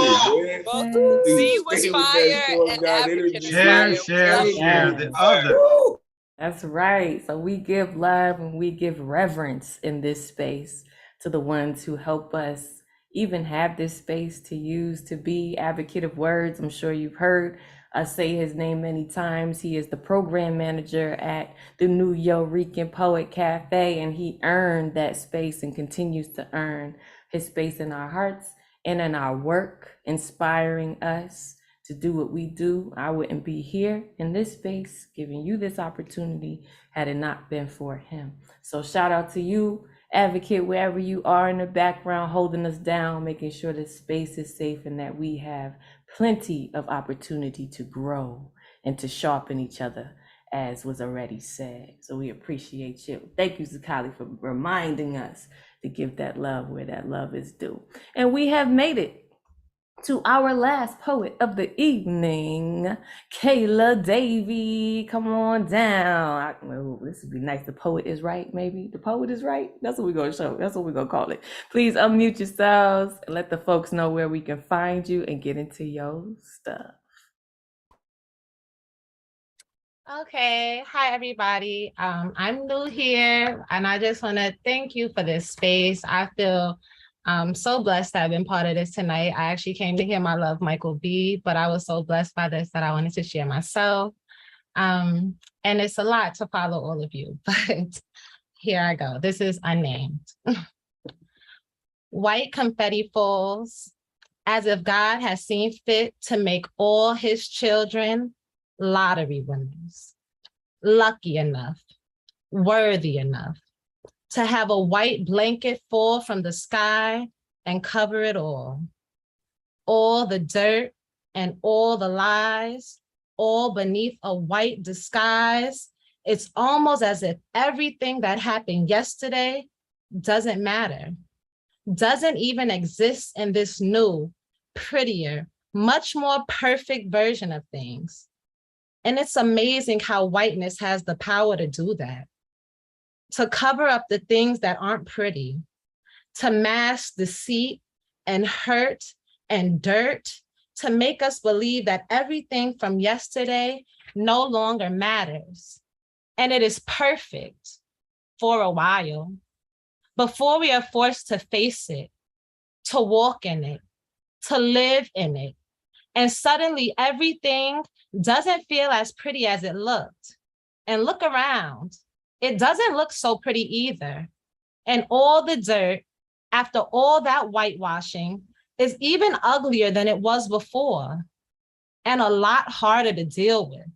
Speaker 1: it, man.
Speaker 6: Z was fire and advocate is fire.
Speaker 12: Share the other.
Speaker 2: That's right. So we give love and we give reverence in this space to the ones who help us even have this space to use to be advocate of words. I'm sure you've heard us say his name many times. He is the program manager at the New Yorican Poet Cafe, and he earned that space and continues to earn his space in our hearts and in our work, inspiring us to do what we do. I wouldn't be here in this space giving you this opportunity had it not been for him. So shout out to you, advocate, wherever you are in the background, holding us down, making sure the space is safe and that we have plenty of opportunity to grow and to sharpen each other, as was already said. So we appreciate you. Thank you, Zakali, for reminding us to give that love where that love is due. And we have made it to our last poet of the evening, Kayla Davy. Come on down. This would be nice. The poet is right, maybe. The poet is right. That's what we're going to show. That's what we're going to call it. Please unmute yourselves and let the folks know where we can find you and get into your stuff.
Speaker 3: Okay, hi everybody. I'm new here and I just want to thank you for this space. I feel so blessed to have been part of this tonight. I actually came to hear my love, Michael B, but I was so blessed by this that I wanted to share myself. And it's a lot to follow all of you, but here I go. This is unnamed. White confetti falls as if God has seen fit to make all his children lottery winners, lucky enough, worthy enough to have a white blanket fall from the sky and cover it all the dirt and all the lies, all beneath a white disguise. It's almost as if everything that happened yesterday doesn't matter, doesn't even exist in this new, prettier, much more perfect version of things. And it's amazing how whiteness has the power to do that, to cover up the things that aren't pretty, to mask deceit and hurt and dirt, to make us believe that everything from yesterday no longer matters. And it is perfect for a while, before we are forced to face it, to walk in it, to live in it. And suddenly everything doesn't feel as pretty as it looked. And look around, it doesn't look so pretty either. And all the dirt, after all that whitewashing, is even uglier than it was before, and a lot harder to deal with.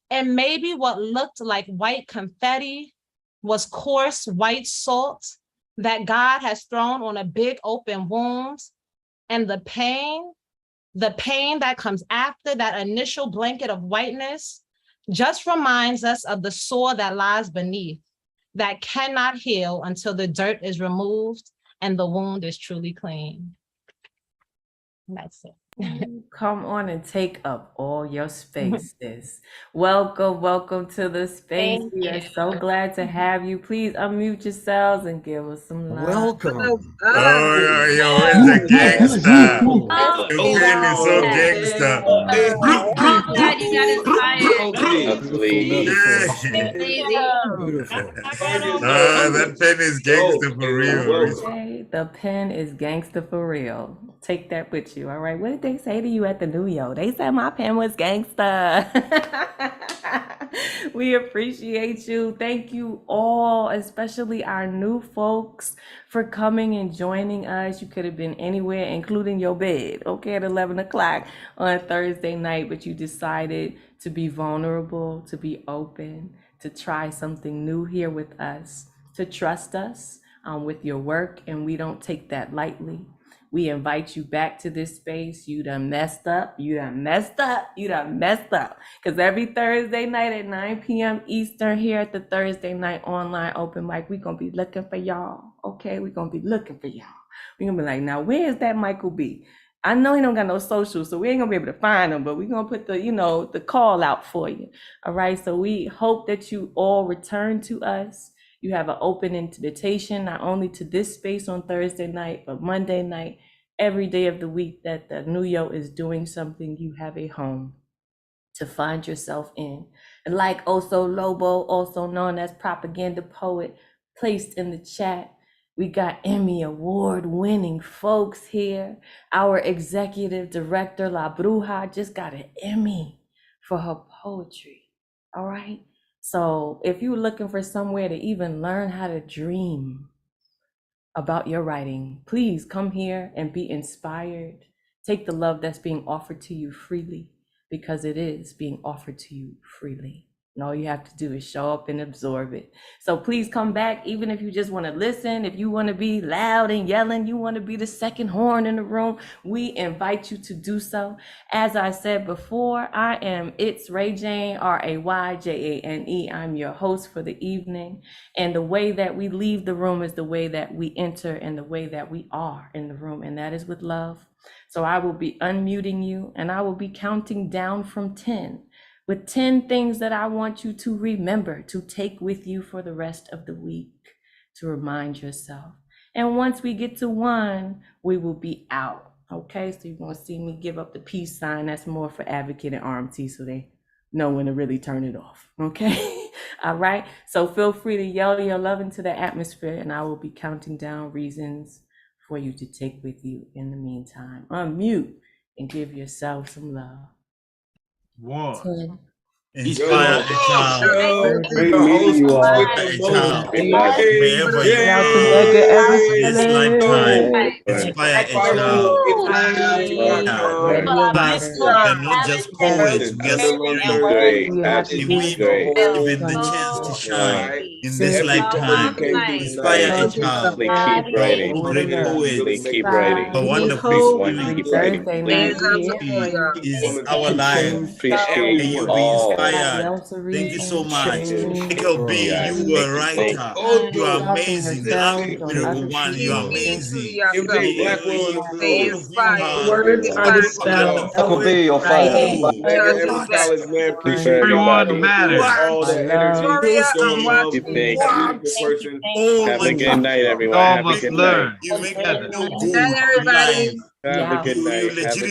Speaker 3: And maybe what looked like white confetti was coarse white salt that God has thrown on a big open wound. And the pain that comes after that initial blanket of whiteness just reminds us of the sore that lies beneath, that cannot heal until the dirt is removed and the wound is truly clean. That's it.
Speaker 2: Come on and take up all your spaces. Welcome to the space.
Speaker 3: Thank
Speaker 2: We are
Speaker 3: you.
Speaker 2: so glad to have you. Please unmute yourselves and give us some love.
Speaker 19: Welcome.
Speaker 5: Yo, it's a gangster. The pen is so gangster.
Speaker 6: I'm glad you got inspired.
Speaker 19: Beautiful.
Speaker 5: That pen is gangster for real.
Speaker 2: Okay, the pen is gangster for real. Take that with you, all right? What did they say to you at the New York? They said my pen was gangster. We appreciate you. Thank you all, especially our new folks, for coming and joining us. You could have been anywhere, including your bed, okay, at 11 o'clock on Thursday night, but you decided to be vulnerable, to be open, to try something new here with us, to trust us with your work, and we don't take that lightly. We invite you back to this space. You done messed up. You done messed up. You done messed up. Because every Thursday night at 9 p.m. Eastern here at the Thursday Night Online Open Mic, we're going to be looking for y'all. Okay? We're going to be looking for y'all. We're going to be like, now, where's that Michael B? I know he don't got no social, so we ain't going to be able to find him, but we're going to put the, the call out for you. All right? So we hope that you all return to us. You have an open invitation, not only to this space on Thursday night, but Monday night, every day of the week that the New York is doing something, you have a home to find yourself in. And like Oso Lobo, also known as Propaganda Poet, placed in the chat, we got Emmy Award winning folks here. Our executive director, La Bruja, just got an Emmy for her poetry. All right? So if you're looking for somewhere to even learn how to dream about your writing, please come here and be inspired. Take the love that's being offered to you freely, because it is being offered to you freely. And all you have to do is show up and absorb it. So please come back, even if you just want to listen, if you want to be loud and yelling, you want to be the second horn in the room, we invite you to do so. As I said before, I am It's Ray Jane, Rayjane. I'm your host for the evening. And the way that we leave the room is the way that we enter and the way that we are in the room, and that is with love. So I will be unmuting you and I will be counting down from 10. With 10 things that I want you to remember to take with you for the rest of the week, to remind yourself. And once we get to 1, we will be out. Okay, so you're gonna see me give up the peace sign. That's more for Advocate and RMT, so they know when to really turn it off. Okay, all right. So feel free to yell your love into the atmosphere, and I will be counting down reasons for you to take with you in the meantime. Unmute and give yourself some love.
Speaker 12: 1.
Speaker 5: Inspire a child.
Speaker 8: Great meeting you all.
Speaker 5: Inspire a child. Wherever you
Speaker 2: Shout out to
Speaker 5: are
Speaker 2: Mega
Speaker 5: in this lifetime,
Speaker 2: Everett.
Speaker 5: inspire a child. Us, we are not just poets, we are spirit. If we be given the chance to shine in this lifetime, inspire a child. Oh, great poets, a wonderful spirit. Is our life. May you be inspired. Thank you so much. Michael B, you were a writer. You are amazing. The Untitled One, you are amazing.
Speaker 21: Michael B, you're fire.
Speaker 12: Everyone matters.
Speaker 21: All the energy.
Speaker 20: Thank you. Have a good night, everyone.
Speaker 12: All
Speaker 20: Have a
Speaker 12: must
Speaker 20: good
Speaker 12: learn.
Speaker 20: night.
Speaker 5: You make me feel good.
Speaker 20: Have a good night.
Speaker 5: You
Speaker 20: Have a